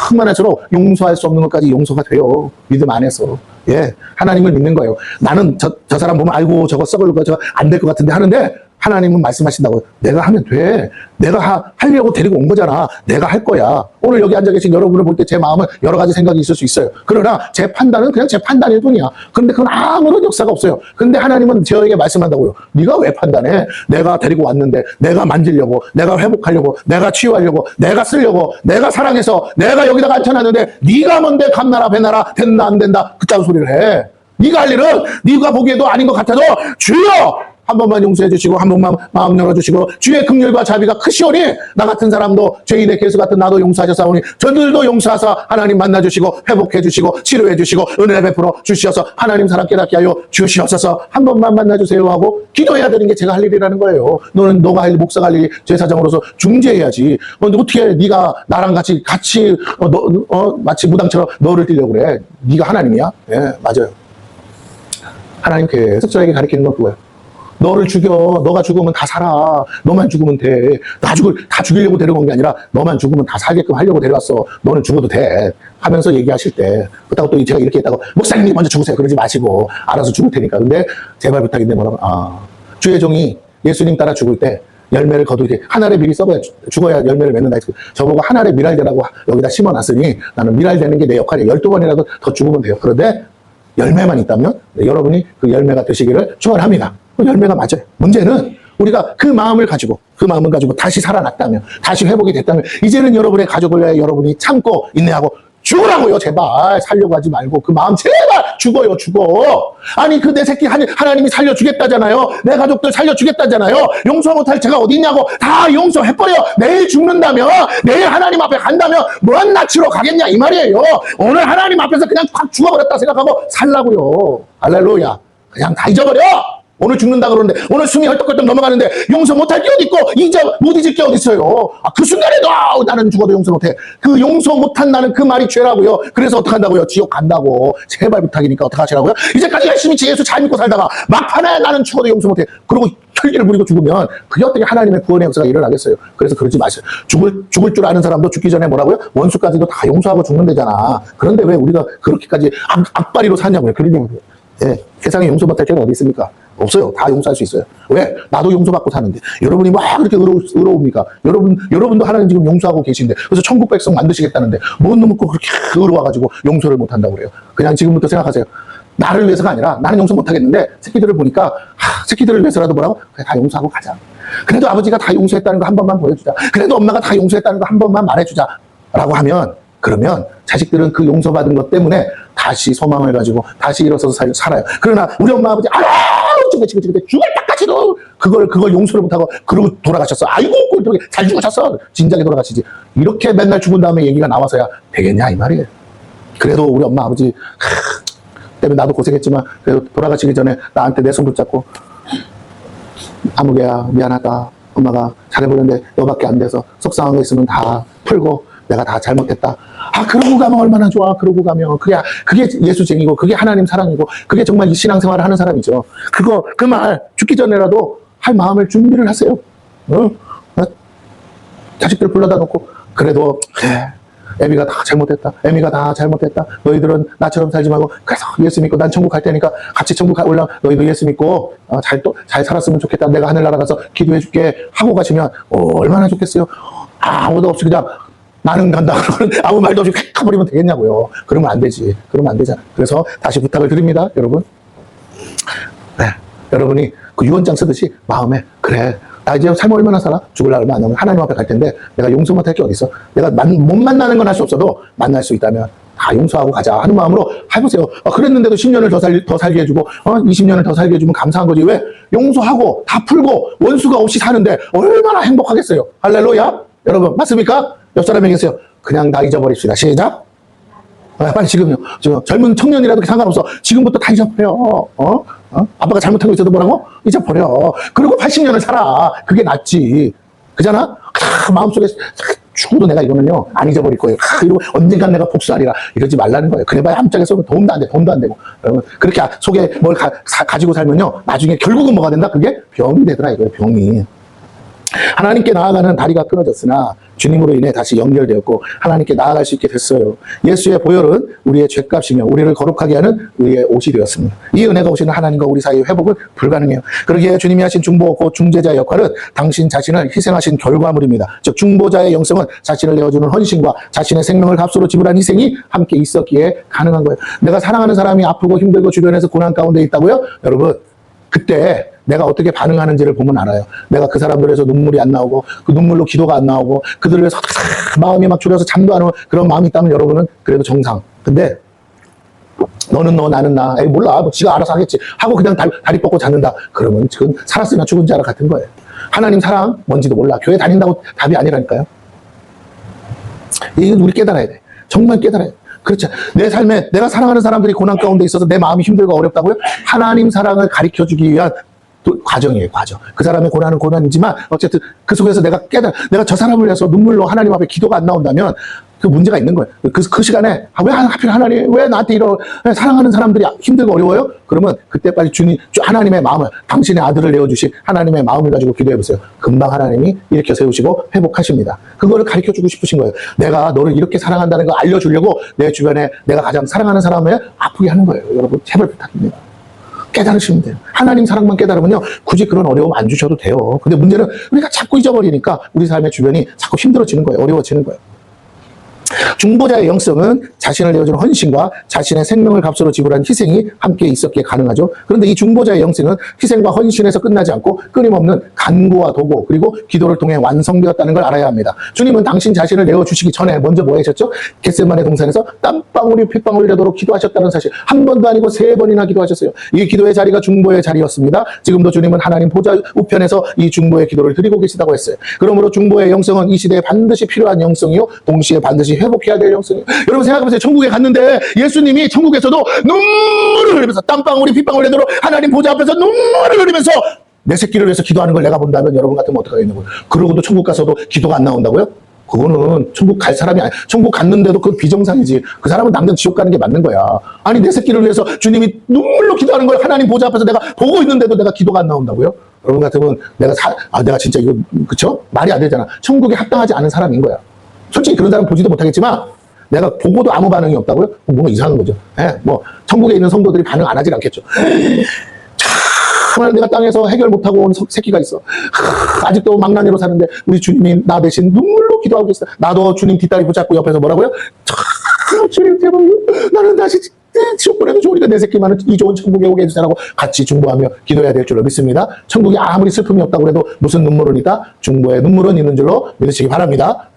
충만할수록 용서할 수 없는 것까지 용서가 돼요. 믿음 안에서. 예, 하나님을 믿는 거예요. 나는 저 사람 보면 아이고 저거 썩을 거 저거 안 될 것 같은데 하는데 하나님은 말씀하신다고. 내가 하면 돼. 내가 하려고 데리고 온 거잖아. 내가 할 거야. 오늘 여기 앉아 계신 여러분을 볼 때 제 마음은 여러 가지 생각이 있을 수 있어요. 그러나 제 판단은 그냥 제 판단일 뿐이야. 그런데 그건 아무런 역사가 없어요. 근데 하나님은 저에게 말씀한다고요. 네가 왜 판단해? 내가 데리고 왔는데 내가 만지려고, 내가 회복하려고, 내가 치유하려고, 내가 쓰려고, 내가 사랑해서 내가 여기다가 앉혀놨는데 네가 뭔데 감나라 배나라 된다 안 된다 그딴 소리를 해. 네가 할 일은 네가 보기에도 아닌 것 같아도 주여! 한 번만 용서해 주시고 한 번만 마음 열어주시고 주의 긍휼과 자비가 크시오니 나 같은 사람도 죄인의 개수 같은 나도 용서하셨사오니 저들도 용서하사 하나님 만나주시고 회복해 주시고 치료해 주시고 은혜 베풀어 주시어서 하나님 사랑 깨닫게 하여 주시옵소서. 한 번만 만나주세요 하고 기도해야 되는 게 제가 할 일이라는 거예요. 너는 너가 할 일, 목사가 할 일이 제사장으로서 중재해야지. 어떻게 네가 나랑 같이 마치 무당처럼 너를 뛰려고 그래. 네가 하나님이야? 예, 맞아요. 하나님 계속 저에게 가르치는 건 그거예요. 너를 죽여. 너가 죽으면 다 살아. 너만 죽으면 돼. 다 죽이려고 데려온 게 아니라 너만 죽으면 다 살게끔 하려고 데려왔어. 너는 죽어도 돼. 하면서 얘기하실 때 그렇다고 또 제가 이렇게 했다고 목사님이 먼저 죽으세요. 그러지 마시고 알아서 죽을 테니까. 근데 제발 부탁인데 뭐라고 주의 종이 예수님 따라 죽을 때 열매를 거두게 한 알의 밀이 썩어야 죽어야 열매를 맺는다. 저보고 한 알의 밀알되라고 여기다 심어놨으니 나는 밀알되는 게 내 역할이에요. 12번이라도 더 죽으면 돼요. 그런데 열매만 있다면 여러분이 그 열매가 되시기를 축원합니다. 열매가 맞아요. 문제는 우리가 그 마음을 가지고 다시 살아났다면, 다시 회복이 됐다면 이제는 여러분의 가족을 위해 여러분이 참고 인내하고 죽으라고요. 제발 살려고 하지 말고 그 마음 제발 죽어요. 죽어. 아니 그 내 새끼 하나님이 살려주겠다잖아요. 내 가족들 살려주겠다잖아요. 용서 못할 제가 어디 있냐고. 다 용서해버려. 내일 죽는다면, 내일 하나님 앞에 간다면 뭔 낯으로 가겠냐 이 말이에요. 오늘 하나님 앞에서 그냥 확 죽어버렸다 생각하고 살라고요. 할렐루야. 그냥 다 잊어버려. 오늘 죽는다 그러는데 오늘 숨이 헐떡헐떡 넘어가는데 용서 못할 게 어디 있고 이제 못 잊을 게 어디 있어요. 그 순간에도 나는 죽어도 용서 못해. 그 용서 못한다는 그 말이 죄라고요. 그래서 어떡한다고요? 지옥 간다고. 제발 부탁이니까 어떡하시라고요? 이제까지 열심히 예수 잘 믿고 살다가 막판에 나는 죽어도 용서 못해. 그리고 혈기를 부리고 죽으면 그게 어떻게 하나님의 구원의 역사가 일어나겠어요? 그래서 그러지 마세요. 죽을 줄 아는 사람도 죽기 전에 뭐라고요? 원수까지도 다 용서하고 죽는다잖아. 그런데 왜 우리가 그렇게까지 악바리로 사냐고요? 그러냐고요. 예, 세상에 용서 못할 죄는 어디 있습니까? 없어요. 다 용서할 수 있어요. 왜? 나도 용서받고 사는데. 여러분이 막 그렇게 의로웁니까? 여러분도 하나님 지금 용서하고 계신데. 그래서 천국 백성 만드시겠다는데. 뭔 놈은 꼭 그렇게 의로워가지고 용서를 못한다고 그래요. 그냥 지금부터 생각하세요. 나를 위해서가 아니라 나는 용서 못하겠는데 새끼들을 보니까 새끼들을 위해서라도 뭐라고? 그래, 다 용서하고 가자. 그래도 아버지가 다 용서했다는 거 한 번만 보여주자. 그래도 엄마가 다 용서했다는 거 한 번만 말해주자. 라고 하면 그러면 자식들은 그 용서받은 것 때문에 다시 소망을 가지고 다시 일어서서 살아요. 그러나 우리 엄마 아버지 죽을 때까지도 그걸 용서를 못하고 그러고 돌아가셨어. 아이고 잘 죽으셨어. 진작에 돌아가시지. 이렇게 맨날 죽은 다음에 얘기가 나와서야 되겠냐 이 말이에요. 그래도 우리 엄마 아버지 때문에 나도 고생했지만 그래도 돌아가시기 전에 나한테 내 손 붙잡고 아무개야 미안하다. 엄마가 잘해보는데 너밖에 안 돼서 속상한 거 있으면 다 풀고 내가 다 잘못했다. 그러고 가면 얼마나 좋아. 그러고 가면. 그게 예수쟁이고, 그게 하나님 사랑이고, 그게 정말 이 신앙생활을 하는 사람이죠. 그 말, 죽기 전에라도 할 마음을 준비를 하세요. 자식들 불러다 놓고, 그래도, 그래, 애미가 다 잘못했다. 애미가 다 잘못했다. 너희들은 나처럼 살지 말고, 그래서 예수 믿고 난 천국 갈 테니까 같이 천국 올라, 너희도 예수 믿고, 잘 살았으면 좋겠다. 내가 하늘나라 가서 기도해 줄게. 하고 가시면, 얼마나 좋겠어요. 아무도 없이 그냥, 나는 간다. 아무 말도 없이 휙 가버리면 되겠냐고요. 그러면 안 되지. 그러면 안 되잖아. 그래서 다시 부탁을 드립니다, 여러분. 네. 여러분이 그 유언장 쓰듯이 마음에, 그래, 나 이제 삶 얼마나 살아? 죽을 날 얼마 안 남으면 하나님 앞에 갈 텐데 내가 용서 못할 게 어딨어? 내가 못 만나는 건 할 수 없어도 만날 수 있다면 다 용서하고 가자 하는 마음으로 해보세요. 그랬는데도 10년을 더 살게 해주고 20년을 더 살게 해주면 감사한 거지. 왜? 용서하고 다 풀고 원수가 없이 사는데 얼마나 행복하겠어요. 할렐루야. 여러분 맞습니까? 옆 사람에게 계세요. 그냥 다 잊어버립시다. 시작. 빨리 지금요. 젊은 청년이라도 상관없어. 지금부터 다 잊어버려. 아빠가 잘못한 거 있어도 뭐라고? 잊어버려. 그리고 80년을 살아. 그게 낫지. 그잖아? 마음속에 죽어도 내가 이거는요 안 잊어버릴 거예요. 이러고 언젠간 내가 복수하리라. 이러지 말라는 거예요. 그래봐야 함짝에서 도움도 안 돼. 도움도 안 되고. 여러분 그렇게 속에 뭘 가지고 살면요 나중에 결국은 뭐가 된다? 그게 병이 되더라 이거예요. 병이. 하나님께 나아가는 다리가 끊어졌으나 주님으로 인해 다시 연결되었고 하나님께 나아갈 수 있게 됐어요. 예수의 보혈은 우리의 죄값이며 우리를 거룩하게 하는 의의 옷이 되었습니다. 이 은혜가 오시는 하나님과 우리 사이의 회복은 불가능해요. 그러기에 주님이 하신 중보 곧 중재자의 역할은 당신 자신을 희생하신 결과물입니다. 즉 중보자의 영성은 자신을 내어주는 헌신과 자신의 생명을 값으로 지불한 희생이 함께 있었기에 가능한 거예요. 내가 사랑하는 사람이 아프고 힘들고 주변에서 고난 가운데 있다고요? 여러분 그때 내가 어떻게 반응하는지를 보면 알아요. 내가 그 사람들에서 눈물이 안 나오고 그 눈물로 기도가 안 나오고 그들을 위해서 마음이 막 졸여서 잠도 안 오는 그런 마음이 있다면 여러분은 그래도 정상. 근데 너는 너 나는 나 에이 몰라 뭐 지가 알아서 하겠지 하고 그냥 다리 뻗고 자는다. 그러면 지금 살았으나 죽은 자랑 같은 거예요. 하나님 사랑 뭔지도 몰라. 교회 다닌다고 답이 아니라니까요. 이건 우리 깨달아야 돼. 정말 깨달아야 돼. 그렇죠. 내 삶에 내가 사랑하는 사람들이 고난 가운데 있어서 내 마음이 힘들고 어렵다고요? 하나님 사랑을 가르쳐주기 위한 과정이에요, 과정. 그 사람의 고난은 고난이지만 어쨌든 그 속에서 내가 내가 저 사람을 위해서 눈물로 하나님 앞에 기도가 안 나온다면 그 문제가 있는 거예요. 그 시간에 왜 하필 하나님 왜 나한테 이런 사랑하는 사람들이 힘들고 어려워요? 그러면 그때 빨리 하나님의 마음을 당신의 아들을 내어주신 하나님의 마음을 가지고 기도해보세요. 금방 하나님이 일으켜 세우시고 회복하십니다. 그거를 가르쳐주고 싶으신 거예요. 내가 너를 이렇게 사랑한다는 걸 알려주려고 내 주변에 내가 가장 사랑하는 사람을 아프게 하는 거예요. 여러분 제발 부탁드립니다. 깨달으시면 돼요. 하나님 사랑만 깨달으면요 굳이 그런 어려움 안 주셔도 돼요. 근데 문제는 우리가 자꾸 잊어버리니까 우리 삶의 주변이 자꾸 힘들어지는 거예요. 어려워지는 거예요. 중보자의 영성은 자신을 내어주는 헌신과 자신의 생명을 값으로 지불한 희생이 함께 있었기에 가능하죠. 그런데 이 중보자의 영성은 희생과 헌신에서 끝나지 않고 끊임없는 간구와 도구 그리고 기도를 통해 완성되었다는 걸 알아야 합니다. 주님은 당신 자신을 내어주시기 전에 먼저 뭐 하셨죠? 겟세마네 동산에서 땀방울이 핏방울이 되도록 기도하셨다는 사실. 한 번도 아니고 3번이나 기도하셨어요. 이 기도의 자리가 중보의 자리였습니다. 지금도 주님은 하나님 보좌 우편에서 이 중보의 기도를 드리고 계시다고 했어요. 그러므로 중보의 영성은 이 시대에 반드시 필요한 영성이요 동시에 반드시 회복해야 될 영성이에요. 여러분 생각해보세요. 천국에 갔는데 예수님이 천국에서도 눈물을 흘리면서 땀방울이 핏방울 되도록 하나님 보좌 앞에서 눈물을 흘리면서 내 새끼를 위해서 기도하는 걸 내가 본다면 여러분 같으면 어떡하겠냐고요. 그러고도 천국 가서도 기도가 안 나온다고요? 그거는 천국 갈 사람이 아니, 천국 갔는데도 그건 비정상이지. 그 사람은 당장 지옥 가는 게 맞는 거야. 아니 내 새끼를 위해서 주님이 눈물로 기도하는 걸 하나님 보좌 앞에서 내가 보고 있는데도 내가 기도가 안 나온다고요? 여러분 같으면 내가 진짜 이거 그쵸? 말이 안 되잖아. 천국에 합당하지 않은 사람인 거야. 솔직히 그런 사람 보지도 못하겠지만 내가 보고도 아무 반응이 없다고요? 뭔가 이상한 거죠. 뭐 천국에 있는 성도들이 반응 안 하진 않겠죠. 정말 내가 땅에서 해결 못하고 온 새끼가 있어. 아직도 망나니로 사는데 우리 주님이 나 대신 눈물로 기도하고 있어. 나도 주님 뒷다리 붙잡고 옆에서 뭐라고요? 주님 제발 나는 다시 지옥 보내도 좋으니까 내 새끼만은 이 좋은 천국에 오게 해주세요라고 같이 중보하며 기도해야 될 줄로 믿습니다. 천국에 아무리 슬픔이 없다고 해도 무슨 눈물은 있다? 중보에 눈물은 있는 줄로 믿으시기 바랍니다.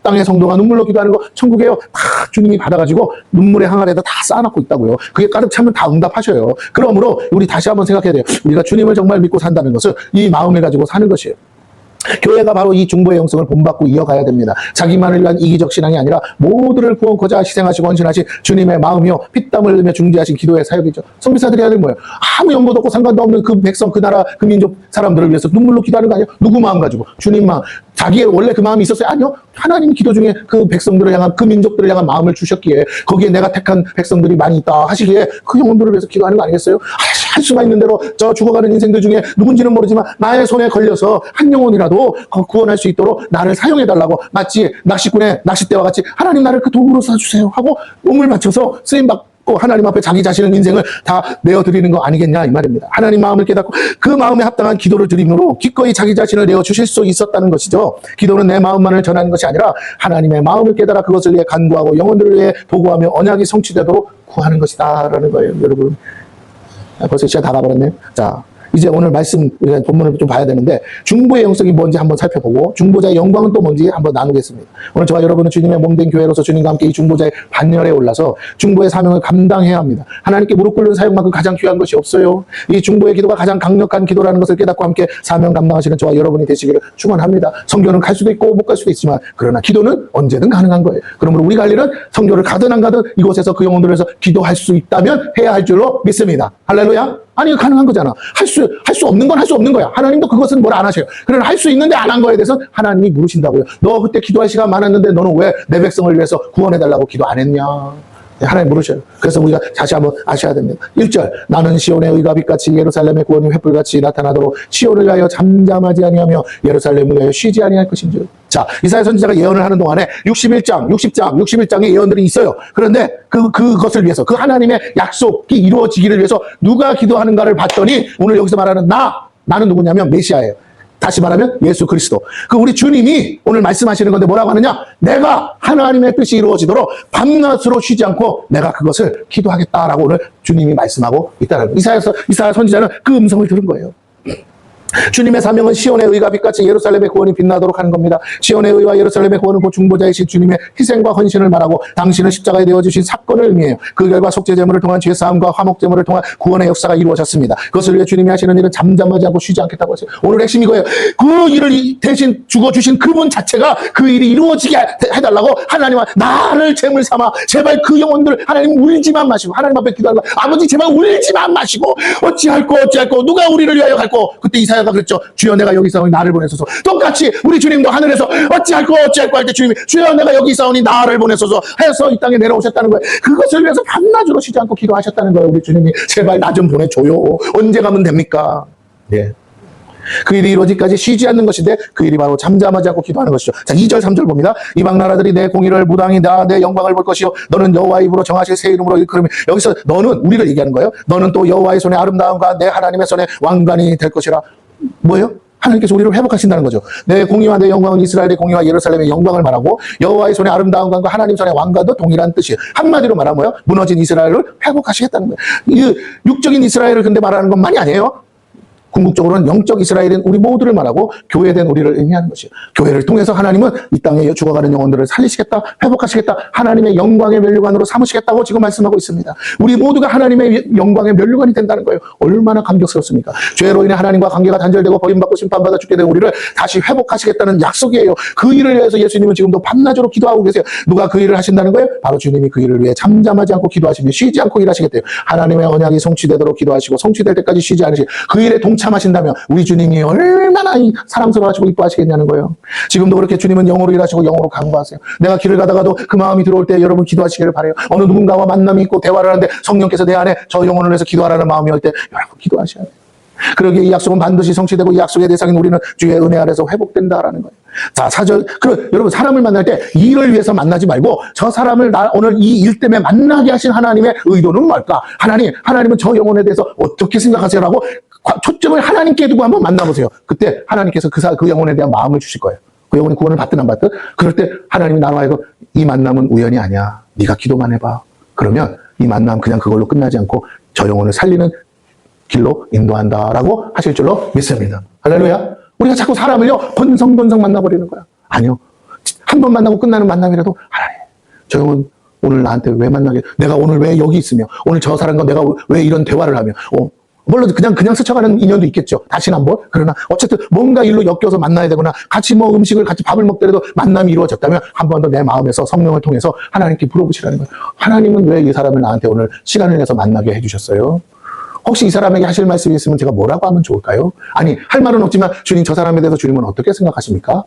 땅의 성도가 눈물로 기도하는 거 천국에요. 다 주님이 받아가지고 눈물의 항아리에다 다 쌓아놓고 있다고요. 그게 가득 차면 다 응답하셔요. 그러므로 우리 다시 한번 생각해야 돼요. 우리가 주님을 정말 믿고 산다는 것은 이 마음을 가지고 사는 것이에요. 교회가 바로 이 중보의 영성을 본받고 이어가야 됩니다. 자기만을 위한 이기적 신앙이 아니라 모두를 구원코자 희생하시고 헌신하신 주님의 마음이요 피땀을 흘리며 중재하신 기도의 사역이죠. 선비사들이 해야 될 뭐예요? 아무 연고도 없고 상관도 없는 그 백성, 그 나라, 그 민족 사람들을 위해서 눈물로 기도하는 거 아니에요? 누구 마음 가지고? 주님 마음. 자기의 원래 그 마음이 있었어요? 아니요. 하나님 기도 중에 그 백성들을 향한, 그 민족들을 향한 마음을 주셨기에 거기에 내가 택한 백성들이 많이 있다 하시기에 그 영혼들을 위해서 기도하는 거 아니겠어요? 할 수가 있는 대로 저 죽어가는 인생들 중에 누군지는 모르지만 나의 손에 걸려서 한 영혼이라도 구원할 수 있도록 나를 사용해달라고 마치 낚시꾼의 낚싯대와 같이 하나님 나를 그 도구로 써주세요 하고 몸을 바쳐서 쓰임받고 하나님 앞에 자기 자신의 인생을 다 내어드리는 거 아니겠냐 이 말입니다. 하나님 마음을 깨닫고 그 마음에 합당한 기도를 드림으로 기꺼이 자기 자신을 내어주실 수 있었다는 것이죠. 기도는 내 마음만을 전하는 것이 아니라 하나님의 마음을 깨달아 그것을 위해 간구하고 영혼들을 위해 도구하며 언약이 성취되도록 구하는 것이다 라는 거예요. 여러분 벌써 시간 다 가버렸네요. 자, 이제 오늘 말씀, 본문을 좀 봐야 되는데, 중보의 영성이 뭔지 한번 살펴보고, 중보자의 영광은 또 뭔지 한번 나누겠습니다. 오늘 저와 여러분은 주님의 몸된 교회로서 주님과 함께 이 중보자의 반열에 올라서 중보의 사명을 감당해야 합니다. 하나님께 무릎 꿇는 사역만큼 가장 귀한 것이 없어요. 이 중보의 기도가 가장 강력한 기도라는 것을 깨닫고 함께 사명 감당하시는 저와 여러분이 되시기를 축원합니다. 성교는 갈 수도 있고 못 갈 수도 있지만, 그러나 기도는 언제든 가능한 거예요. 그러므로 우리가 할 일은 성교를 가든 안 가든 이곳에서 그 영혼들을 위해서 기도할 수 있다면 해야 할 줄로 믿습니다. 할렐루야. 아니, 가능한 거잖아. 할 수 없는 건 할 수 없는 거야. 하나님도 그것은 뭘 안 하셔요. 그러나 할 수 있는데 안 한 거에 대해서 하나님이 물으신다고요. 너 그때 기도할 시간 많았는데 너는 왜 내 백성을 위해서 구원해달라고 기도 안 했냐? 하나님 물으셔요. 그래서 우리가 다시 한번 아셔야 됩니다. 1절, 나는 시온의 의가 빛같이 예루살렘의 구원이 횃불같이 나타나도록 시온을 위하여 잠잠하지 아니하며 예루살렘을 위하여 쉬지 아니할 것인즉. 자, 이사야 선지자가 예언을 하는 동안에 61장의 예언들이 있어요. 그런데 그것을 위해서, 그 하나님의 약속이 이루어지기를 위해서 누가 기도하는가를 봤더니 오늘 여기서 말하는 나는 누구냐면 메시아예요. 다시 말하면 예수 그리스도. 그 우리 주님이 오늘 말씀하시는 건데 뭐라고 하느냐? 내가 하나님의 뜻이 이루어지도록 밤낮으로 쉬지 않고 내가 그것을 기도하겠다라고 오늘 주님이 말씀하고 있다는 거예요. 이사야 선지자는 그 음성을 들은 거예요. 주님의 사명은 시온의 의가 빛같이 예루살렘의 구원이 빛나도록 하는 겁니다. 시온의 의와 예루살렘의 구원은 곧 중보자이신 주님의 희생과 헌신을 말하고 당신은 십자가에 되어주신 사건을 의미해요. 그 결과 속죄제물을 통한 죄사함과 화목제물을 통한 구원의 역사가 이루어졌습니다. 그것을 위해 주님이 하시는 일은 잠잠하지 않고 쉬지 않겠다고 하세요. 오늘 핵심이 이거예요. 그 일을 대신 죽어주신 그분 자체가 그 일이 이루어지게 해달라고 하나님은 나를 제물 삼아 제발 그 영혼들 하나님 울지만 마시고 하나님 앞에 기도하는 거야. 아버지 제발 울지만 마시고 어찌할 거 누가 우리를 위하여 갈 거. 그때 이사야가 그랬죠. 주여 내가 여기 있사오니 나를 보내소서. 똑같이 우리 주님도 하늘에서 어찌할 거 할 때 주님이 주여 내가 여기 있사오니 나를 보내소서 해서 이 땅에 내려오셨다는 거예요. 그것을 위해서 밤낮으로 쉬지 않고 기도하셨다는 거예요. 우리 주님이 제발 나 좀 보내줘요. 언제 가면 됩니까? 예. 그 일이 이루어지기까지 쉬지 않는 것인데 그 일이 바로 잠잠하지 않고 기도하는 것이죠. 자, 2절 3절 봅니다. 이방 나라들이 내 공의를 무당히 내 영광을 볼 것이요 너는 여호와의 입으로 정하실 새 이름으로 일컬음이. 여기서 너는 우리를 얘기하는 거예요. 너는 또 여호와의 손에 아름다움과 내 하나님의 손에 왕관이 될 것이라. 뭐예요? 하나님께서 우리를 회복하신다는 거죠. 내 공의와 내 영광은 이스라엘의 공의와 예루살렘의 영광을 말하고 여호와의 손에 아름다움과 하나님 손에 왕관도 동일한 뜻이에요. 한마디로 말하면 뭐예요? 무너진 이스라엘을 회복하시겠다는 거예요. 이 육적인 이스라엘을 근데 말하는 것만이 아니에요. 궁극적으로는 영적 이스라엘인 우리 모두를 말하고 교회된 우리를 의미하는 것이에요. 교회를 통해서 하나님은 이 땅에 죽어가는 영혼들을 살리시겠다, 회복하시겠다, 하나님의 영광의 면류관으로 삼으시겠다고 지금 말씀하고 있습니다. 우리 모두가 하나님의 영광의 면류관이 된다는 거예요. 얼마나 감격스럽습니까? 죄로 인해 하나님과 관계가 단절되고 버림받고 심판받아 죽게 된 우리를 다시 회복하시겠다는 약속이에요. 그 일을 위해서 예수님은 지금도 밤낮으로 기도하고 계세요. 누가 그 일을 하신다는 거예요? 바로 주님이 그 일을 위해 잠잠하지 않고 기도하시며 쉬지 않고 일하시겠대요. 하나님의 언약이 성취되도록 기도하시고 성취될 때까지 쉬지 않으시고 그 일에 참하신다면 우리 주님이 얼마나 사랑스러워하시고 이뻐하시겠냐는 거예요. 지금도 그렇게 주님은 영으로 일하시고 영으로 강구하세요. 내가 길을 가다가도 그 마음이 들어올 때 여러분 기도하시기를 바라요. 어느 누군가와 만남이 있고 대화를 하는데 성령께서 내 안에 저 영혼을 위해서 기도하라는 마음이 올 때 여러분 기도하셔야 돼요. 그러기에 이 약속은 반드시 성취되고 이 약속의 대상인 우리는 주의 은혜 아래서 회복된다라는 거예요. 자, 4절. 여러분 사람을 만날 때 일을 위해서 만나지 말고 저 사람을 오늘 이 일 때문에 만나게 하신 하나님의 의도는 뭘까? 하나님은 저 영혼에 대해서 어떻게 생각하세요라고 초점을 하나님께 두고 한번 만나보세요. 그때 하나님께서 그 영혼에 대한 마음을 주실 거예요. 그 영혼이 구원을 받든 안 받든. 그럴 때 하나님이 나와 이거 이 만남은 우연이 아니야. 네가 기도만 해봐. 그러면 이 만남 그냥 그걸로 끝나지 않고 저 영혼을 살리는 길로 인도한다라고 하실 줄로 믿습니다. 할렐루야. 우리가 자꾸 사람을요 번성번성 만나버리는 거야. 아니요. 한 번 만나고 끝나는 만남이라도 하나님 저 영혼 오늘 나한테 왜 만나게, 내가 오늘 왜 여기 있으며 오늘 저 사람과 내가 왜 이런 대화를 하며 물론 그냥 스쳐가는 인연도 있겠죠. 다시는 한 번. 그러나 어쨌든 뭔가 일로 엮여서 만나야 되거나 같이 음식을 같이 밥을 먹더라도 만남이 이루어졌다면 한 번 더 내 마음에서 성령을 통해서 하나님께 물어보시라는 거예요. 하나님은 왜 이 사람을 나한테 오늘 시간을 내서 만나게 해주셨어요? 혹시 이 사람에게 하실 말씀이 있으면 제가 뭐라고 하면 좋을까요? 아니, 할 말은 없지만 주님 저 사람에 대해서 주님은 어떻게 생각하십니까?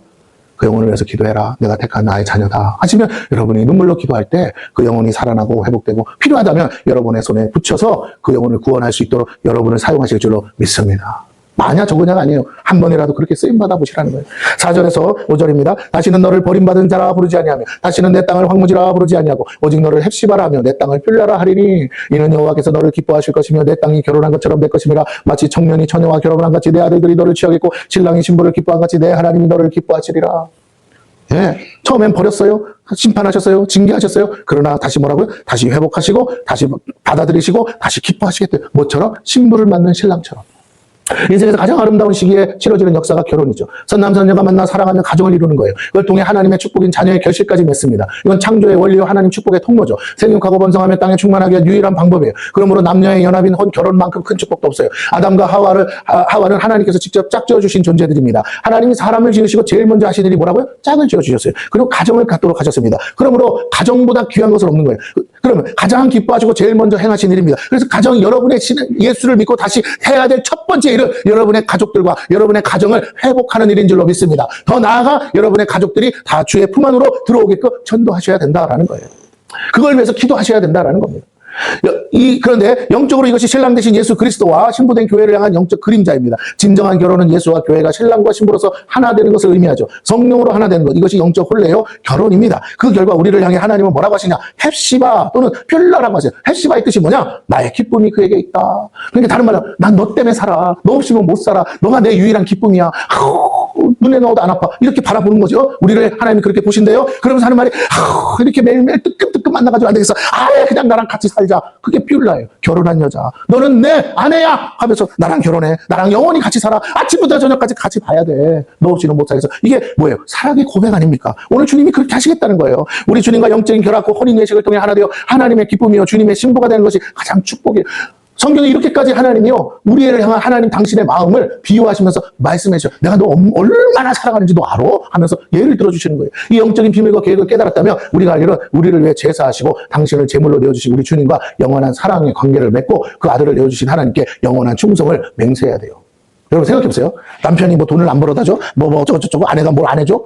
그 영혼을 위해서 기도해라. 내가 택한 나의 자녀다. 하시면 여러분이 눈물로 기도할 때 그 영혼이 살아나고 회복되고 필요하다면 여러분의 손에 붙여서 그 영혼을 구원할 수 있도록 여러분을 사용하실 줄로 믿습니다. 마냐 적으냐가 아니에요. 한 번이라도 그렇게 쓰임받아 보시라는 거예요. 4절에서 5절입니다. 다시는 너를 버림받은 자라 부르지 아니하며 다시는 내 땅을 황무지라 부르지 아니하고 오직 너를 헵시바라 하며 내 땅을 필라라 하리니 이는 여호와께서 너를 기뻐하실 것이며 내 땅이 결혼한 것처럼 될 것임이라. 마치 청년이 처녀와 결혼한 같이 내 아들들이 너를 취하겠고 신랑이 신부를 기뻐한 같이 내 하나님이 너를 기뻐하시리라. 예, 처음엔 버렸어요. 심판하셨어요. 징계하셨어요. 그러나 다시 뭐라고요? 다시 회복하시고 다시 받아들이시고 다시 기뻐하시겠대요. 뭐처럼? 신부를 맞는 신랑처럼. 인생에서 가장 아름다운 시기에 치러지는 역사가 결혼이죠. 선남선녀가 만나 사랑하며 가정을 이루는 거예요. 그걸 통해 하나님의 축복인 자녀의 결실까지 맺습니다. 이건 창조의 원리요 하나님 축복의 통로죠. 생육하고 번성하며 땅에 충만하게 위한 유일한 방법이에요. 그러므로 남녀의 연합인 결혼만큼 큰 축복도 없어요. 아담과 하와는 하나님께서 직접 짝지어 주신 존재들입니다. 하나님이 사람을 지으시고 제일 먼저 하신 일이 뭐라고요? 짝을 지어 주셨어요. 그리고 가정을 갖도록 하셨습니다. 그러므로 가정보다 귀한 것은 없는 거예요. 그러면 가장 기뻐하시고 제일 먼저 행하신 일입니다. 그래서 가정, 여러분의 예수를 믿고 다시 해야 될 첫 번째 일은 여러분의 가족들과 여러분의 가정을 회복하는 일인 줄로 믿습니다. 더 나아가 여러분의 가족들이 다 주의 품 안으로 들어오게끔 전도하셔야 된다라는 거예요. 그걸 위해서 기도하셔야 된다라는 겁니다. 그런데 영적으로 이것이 신랑 대신 예수 그리스도와 신부된 교회를 향한 영적 그림자입니다. 진정한 결혼은 예수와 교회가 신랑과 신부로서 하나 되는 것을 의미하죠. 성령으로 하나 되는 것, 이것이 영적 혼례요 결혼입니다. 그 결과 우리를 향해 하나님은 뭐라고 하시냐? 헵시바 또는 퓰라라고 하세요. 헵시바의 뜻이 뭐냐? 나의 기쁨이 그에게 있다. 그러니까 다른 말로 난 너 때문에 살아. 너 없이면 못 살아. 너가 내 유일한 기쁨이야. 눈에 넣어도 안 아파. 이렇게 바라보는 거죠. 우리를 하나님이 그렇게 보신대요. 그러면서 하는 말이 이렇게 매일매일 뜨끔뜨끔 만나가지고 안 되겠어. 아예 그냥 나랑 같이 살자. 그게 퓰라예요. 결혼한 여자. 너는 내 아내야 하면서 나랑 결혼해. 나랑 영원히 같이 살아. 아침부터 저녁까지 같이 봐야 돼. 너 없이는 못 살겠어. 이게 뭐예요? 사랑의 고백 아닙니까? 오늘 주님이 그렇게 하시겠다는 거예요. 우리 주님과 영적인 결합과 혼인 예식을 통해 하나 되어 하나님의 기쁨이요 주님의 신부가 되는 것이 가장 축복이에요. 성경이 이렇게까지 하나님이요 우리를 향한 하나님 당신의 마음을 비유하시면서 말씀해 주셔. 내가 너 얼마나 사랑하는지 너 알아? 하면서 예를 들어주시는 거예요. 이 영적인 비밀과 계획을 깨달았다면 우리가 알기로는 우리를 위해 제사하시고 당신을 제물로 내어주신 우리 주님과 영원한 사랑의 관계를 맺고 그 아들을 내어주신 하나님께 영원한 충성을 맹세해야 돼요. 여러분 생각해 보세요. 남편이 뭐 돈을 안 벌어다 줘? 뭐 어쩌고저쩌고 아내가 뭘 안 해줘?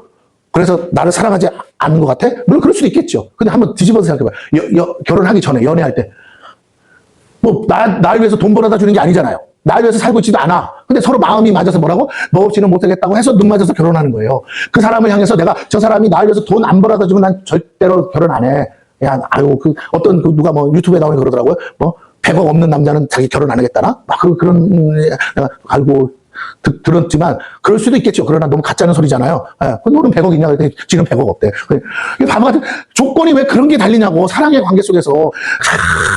그래서 나를 사랑하지 않는 것 같아? 물론 그럴 수도 있겠죠. 근데 한번 뒤집어서 생각해봐요. 결혼하기 전에 연애할 때 날 위해서 돈 벌어다 주는 게 아니잖아요. 날 위해서 살고 있지도 않아. 근데 서로 마음이 맞아서 뭐라고? 너 없이는 못 살겠다고 해서 눈 맞아서 결혼하는 거예요. 그 사람을 향해서 내가 저 사람이 날 위해서 돈 안 벌어다 주면 난 절대로 결혼 안 해. 야, 누가 유튜브에 나오니 그러더라고요. 100억 없는 남자는 자기 결혼 안 하겠다나? 알고 들었지만 그럴 수도 있겠죠. 그러나 너무 가짜는 소리잖아요. 너는 100억 있냐 그랬더니 지금 100억 없대. 바보 같은 조건이 왜 그런 게 달리냐고. 사랑의 관계 속에서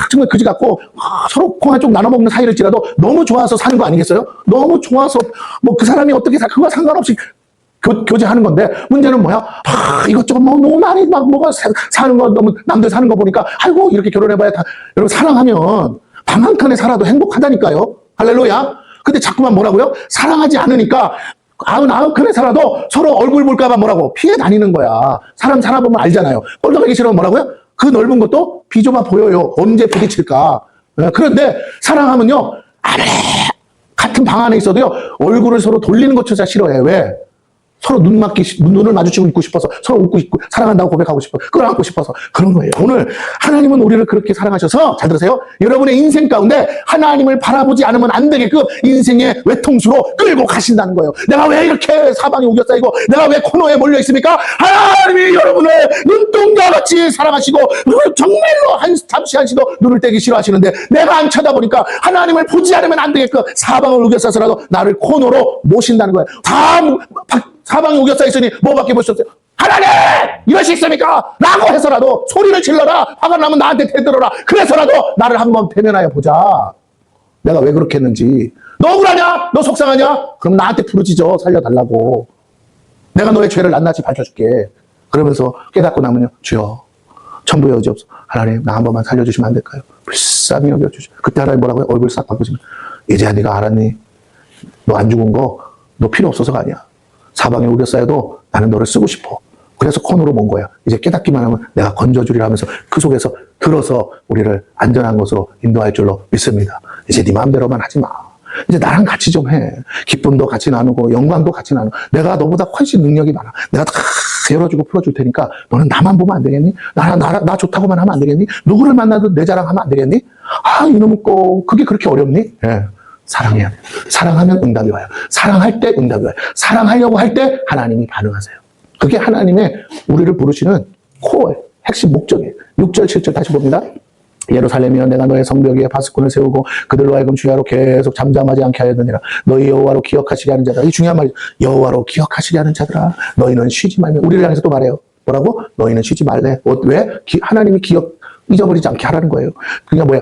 정말 그지 같고 서로 콩 한 쪽 나눠 먹는 사이일지라도 너무 좋아서 사는 거 아니겠어요? 너무 좋아서 그 사람이 어떻게 그거 상관없이 교제하는 건데 문제는 뭐야? 이것저것 너무 많이 뭐가 사는 거 너무 남들 사는 거 보니까 아이고 이렇게 결혼해봐야 다. 여러분 사랑하면 방 한 칸에 살아도 행복하다니까요. 할렐루야. 근데 자꾸만 뭐라고요? 사랑하지 않으니까 99칸에 살아도 서로 얼굴 볼까봐 뭐라고? 피해 다니는 거야. 사람 살아보면 알잖아요. 꼴떡하기 싫으면 뭐라고요? 그 넓은 것도 비좁아 보여요. 언제 부딪힐까? 그런데 사랑하면요. 같은 방 안에 있어도요. 얼굴을 서로 돌리는 것조차 싫어해. 왜? 서로 눈을 마주치고 있고 싶어서 서로 웃고 있고 사랑한다고 고백하고 싶어. 그걸 안고 싶어서 그런 거예요. 오늘 하나님은 우리를 그렇게 사랑하셔서 잘 들으세요. 여러분의 인생 가운데 하나님을 바라보지 않으면 안 되게끔 인생의 외통수로 끌고 가신다는 거예요. 내가 왜 이렇게 사방에 우겨싸이고 내가 왜 코너에 몰려 있습니까? 하나님이 여러분을 눈동자같이 사랑하시고 정말로 잠시 한시도 눈을 떼기 싫어하시는데 내가 안 쳐다보니까 하나님을 보지 않으면 안 되게끔 사방을 우겨싸서라도 나를 코너로 모신다는 거예요. 사방에 우겨싸 있으니 뭐밖에 볼 수 없어요. 하나님! 이것이 있습니까? 라고 해서라도 소리를 질러라. 화가 나면 나한테 대들어라. 그래서라도 나를 한번 대면하여 보자. 내가 왜 그렇게 했는지. 너 억울하냐? 너 속상하냐? 그럼 나한테 부르짖어. 살려달라고. 내가 너의 죄를 낱낱이 밝혀줄게. 그러면서 깨닫고 나면요. 주여, 천부의 여지 없어. 하나님, 나 한 번만 살려주시면 안 될까요? 불쌍히 여겨주죠. 그때 하나님 뭐라고요? 얼굴 싹 바꾸시면. 이제야 네가 알았니? 너 안 죽은 거 너 필요 없어서가 아니야. 사방에 우겨싸여도 나는 너를 쓰고 싶어. 그래서 코너로 몬 거야. 이제 깨닫기만 하면 내가 건져주리라 하면서 그 속에서 들어서 우리를 안전한 곳으로 인도할 줄로 믿습니다. 이제 네 마음대로만 하지 마. 이제 나랑 같이 좀 해. 기쁨도 같이 나누고 영광도 같이 나누고 내가 너보다 훨씬 능력이 많아. 내가 다 열어주고 풀어줄 테니까 너는 나만 보면 안 되겠니? 나 좋다고만 하면 안 되겠니? 누구를 만나도 내 자랑하면 안 되겠니? 이놈의 거 그게 그렇게 어렵니? 예. 사랑해야 돼요. 사랑하면 응답이 와요. 사랑할 때 응답이 와요. 사랑하려고 할 때 하나님이 반응하세요. 그게 하나님의 우리를 부르시는 코어예요. 핵심 목적이에요. 6절, 7절 다시 봅니다. 예루살렘이여 내가 너의 성벽 위에 파수꾼을 세우고 그들로 하여금 주야로 계속 잠잠하지 않게 하였느니라. 너희 여호와로 기억하시게 하는 자들아. 이 중요한 말이죠. 여호와로 기억하시게 하는 자들아. 너희는 쉬지 말며. 우리를 향해서 또 말해요. 뭐라고? 너희는 쉬지 말래. 왜? 하나님이 잊어버리지 않게 하라는 거예요. 그게 뭐야?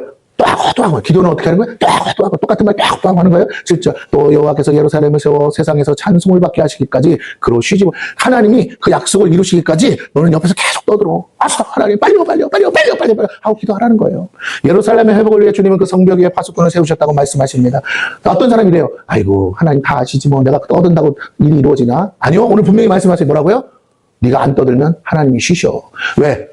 또 하고, 기도는 어떻게 하는 거예요? 또 하고, 똑같은 말 또 하고 하는 거예요? 진짜, 또 여호와께서 예루살렘을 세워 세상에서 찬송을 받게 하시기까지, 그로 쉬지, 하나님이 그 약속을 이루시기까지, 너는 옆에서 계속 떠들어. 알았어, 하나님, 빨리 하고 기도하라는 거예요. 예루살렘의 회복을 위해 주님은 그 성벽 위에 파수꾼을 세우셨다고 말씀하십니다. 어떤 사람이래요? 아이고, 하나님 다 아시지 뭐, 내가 떠든다고 일이 이루어지나? 아니요, 오늘 분명히 말씀하세요. 뭐라고요? 네가 안 떠들면 하나님이 쉬셔. 왜?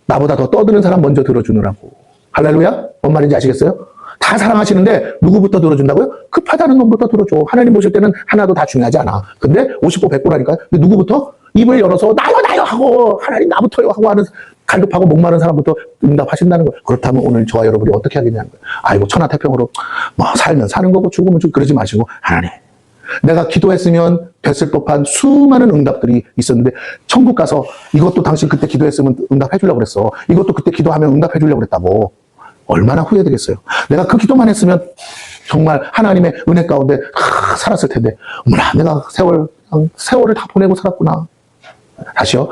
나보다 더 떠드는 사람 먼저 들어주느라고. 할렐루야? 뭔 말인지 아시겠어요? 다 사랑하시는데 누구부터 들어준다고요? 급하다는 놈부터 들어줘. 하나님 보실 때는 하나도 다 중요하지 않아. 근데 50보 100보라니까요. 근데 누구부터? 입을 열어서 나요 하고 하나님 나부터요 하고 하는 갈급하고 목마른 사람부터 응답하신다는 거예요. 그렇다면 오늘 저와 여러분이 어떻게 하겠냐는 거예요. 아이고 천하태평으로 뭐 살면 사는 거고 죽으면 죽고 그러지 마시고 하나님 내가 기도했으면 됐을 법한 수많은 응답들이 있었는데 천국 가서 이것도 당신 그때 기도했으면 응답해 주려고 그랬어. 이것도 그때 기도하면 응답해 주려고 그랬다고. 얼마나 후회되겠어요. 내가 그 기도만 했으면 정말 하나님의 은혜 가운데 살았을 텐데 어머나 내가 세월을 다 보내고 살았구나. 다시요.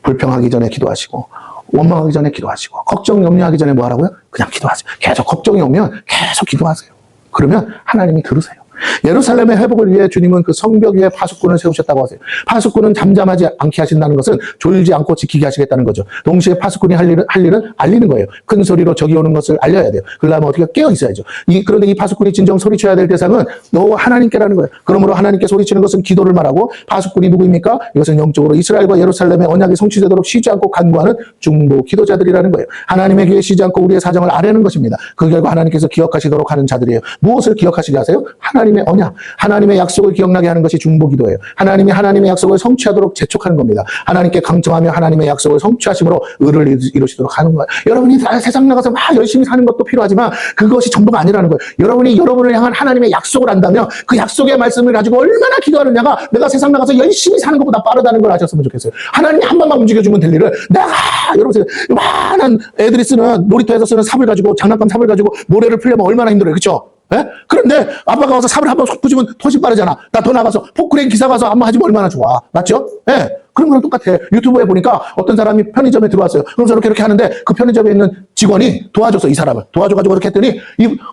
불평하기 전에 기도하시고 원망하기 전에 기도하시고 걱정 염려하기 전에 뭐 하라고요? 그냥 기도하세요. 계속 걱정이 오면 계속 기도하세요. 그러면 하나님이 들으세요. 예루살렘의 회복을 위해 주님은 그 성벽 위에 파수꾼을 세우셨다고 하세요. 파수꾼은 잠잠하지 않게 하신다는 것은 졸지 않고 지키게 하시겠다는 거죠. 동시에 파수꾼이 할 일은 알리는 거예요. 큰 소리로 적이 오는 것을 알려야 돼요. 그러려면 어떻게 깨어 있어야죠. 그런데 이 파수꾼이 진정 소리쳐야 될 대상은 너 하나님께라는 거예요. 그러므로 하나님께 소리치는 것은 기도를 말하고 파수꾼이 누구입니까? 이것은 영적으로 이스라엘과 예루살렘의 언약이 성취되도록 쉬지 않고 간구하는 중보 기도자들이라는 거예요. 하나님의 귀에 쉬지 않고 우리의 사정을 아뢰는 것입니다. 그 결과 하나님께서 기억하시도록 하는 자들이에요. 무엇을 기억하시게 하세요? 하나님의 언약, 하나님의 약속을 기억나게 하는 것이 중보기도예요. 하나님이 하나님의 약속을 성취하도록 재촉하는 겁니다. 하나님께 강청하며 하나님의 약속을 성취하심으로 의를 이루시도록 하는 거예요. 여러분이 세상 나가서 막 열심히 사는 것도 필요하지만 그것이 전부가 아니라는 거예요. 여러분이 여러분을 향한 하나님의 약속을 안다면 그 약속의 말씀을 가지고 얼마나 기도하느냐가 내가 세상 나가서 열심히 사는 것보다 빠르다는 걸 아셨으면 좋겠어요. 하나님이 한 번만 움직여주면 될 일을 내가 여러분 많은 애들이 쓰는 놀이터에서 쓰는 삽을 가지고 장난감 삽을 가지고 모래를 풀려면 얼마나 힘들어요. 그렇죠? 예? 그런데 아빠가 와서 삽을 한번 속 부시면 훨씬 빠르잖아. 나 더 나가서 포크레인 기사 가서 한번 하지면 얼마나 좋아. 맞죠? 예. 그런 거랑 똑같아. 유튜브에 보니까 어떤 사람이 편의점에 들어왔어요. 그럼 저렇게 이렇게 하는데 그 편의점에 있는 직원이 도와줬어. 이 사람을. 도와줘가지고 이렇게 했더니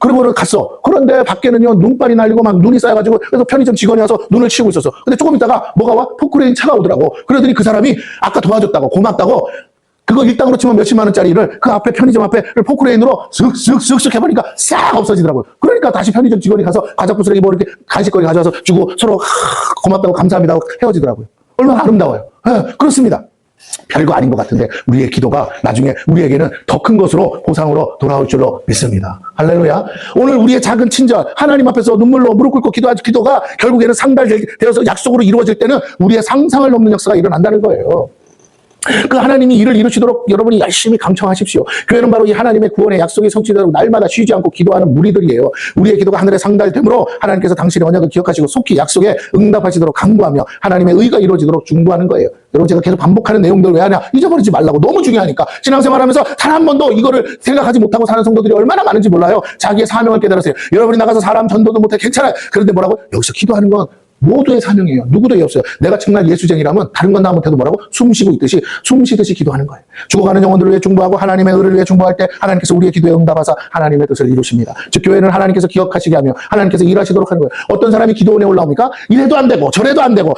그러고 갔어. 그런데 밖에는요 눈발이 날리고 막 눈이 쌓여가지고 그래서 편의점 직원이 와서 눈을 치우고 있었어. 근데 조금 있다가 뭐가 와? 포크레인 차가 오더라고. 그러더니 그 사람이 아까 도와줬다고 고맙다고 그거 일당으로 치면 몇십만 원짜리를 그 앞에 편의점 앞에 포크레인으로 쓱쓱쓱쓱 해보니까 싹 없어지더라고요. 그러니까 다시 편의점 직원이 가서 과자 부스러기 뭐 이렇게 간식거리 가져와서 주고 서로 고맙다고 감사합니다 하고 헤어지더라고요. 얼마나 아름다워요. 네, 그렇습니다. 별거 아닌 것 같은데 우리의 기도가 나중에 우리에게는 더 큰 것으로 보상으로 돌아올 줄로 믿습니다. 할렐루야. 오늘 우리의 작은 친절 하나님 앞에서 눈물로 무릎 꿇고 기도한 기도가 결국에는 상달되어서 약속으로 이루어질 때는 우리의 상상을 넘는 역사가 일어난다는 거예요. 그 하나님이 일을 이루시도록 여러분이 열심히 감청하십시오. 교회는 바로 이 하나님의 구원의 약속이 성취되도록 날마다 쉬지 않고 기도하는 무리들이에요. 우리의 기도가 하늘에 상달되므로 하나님께서 당신의 언약을 기억하시고 속히 약속에 응답하시도록 간구하며 하나님의 의가 이루어지도록 중보하는 거예요. 여러분 제가 계속 반복하는 내용들 왜 하냐? 잊어버리지 말라고. 너무 중요하니까. 신앙생활하면서 단 한 번도 이거를 생각하지 못하고 사는 성도들이 얼마나 많은지 몰라요. 자기의 사명을 깨달으세요. 여러분이 나가서 사람 전도도 못해 괜찮아요. 그런데 뭐라고? 여기서 기도하는 건 모두의 사명이에요. 누구도 없어요. 내가 정말 예수쟁이라면 다른 건 나 못해도 뭐라고? 숨쉬고 있듯이 숨쉬듯이 기도하는 거예요. 죽어가는 영혼들을 위해 중보하고 하나님의 의를 위해 중보할 때 하나님께서 우리의 기도에 응답하사 하나님의 뜻을 이루십니다. 즉 교회는 하나님께서 기억하시게 하며 하나님께서 일하시도록 하는 거예요. 어떤 사람이 기도원에 올라옵니까? 이래도 안 되고 저래도 안 되고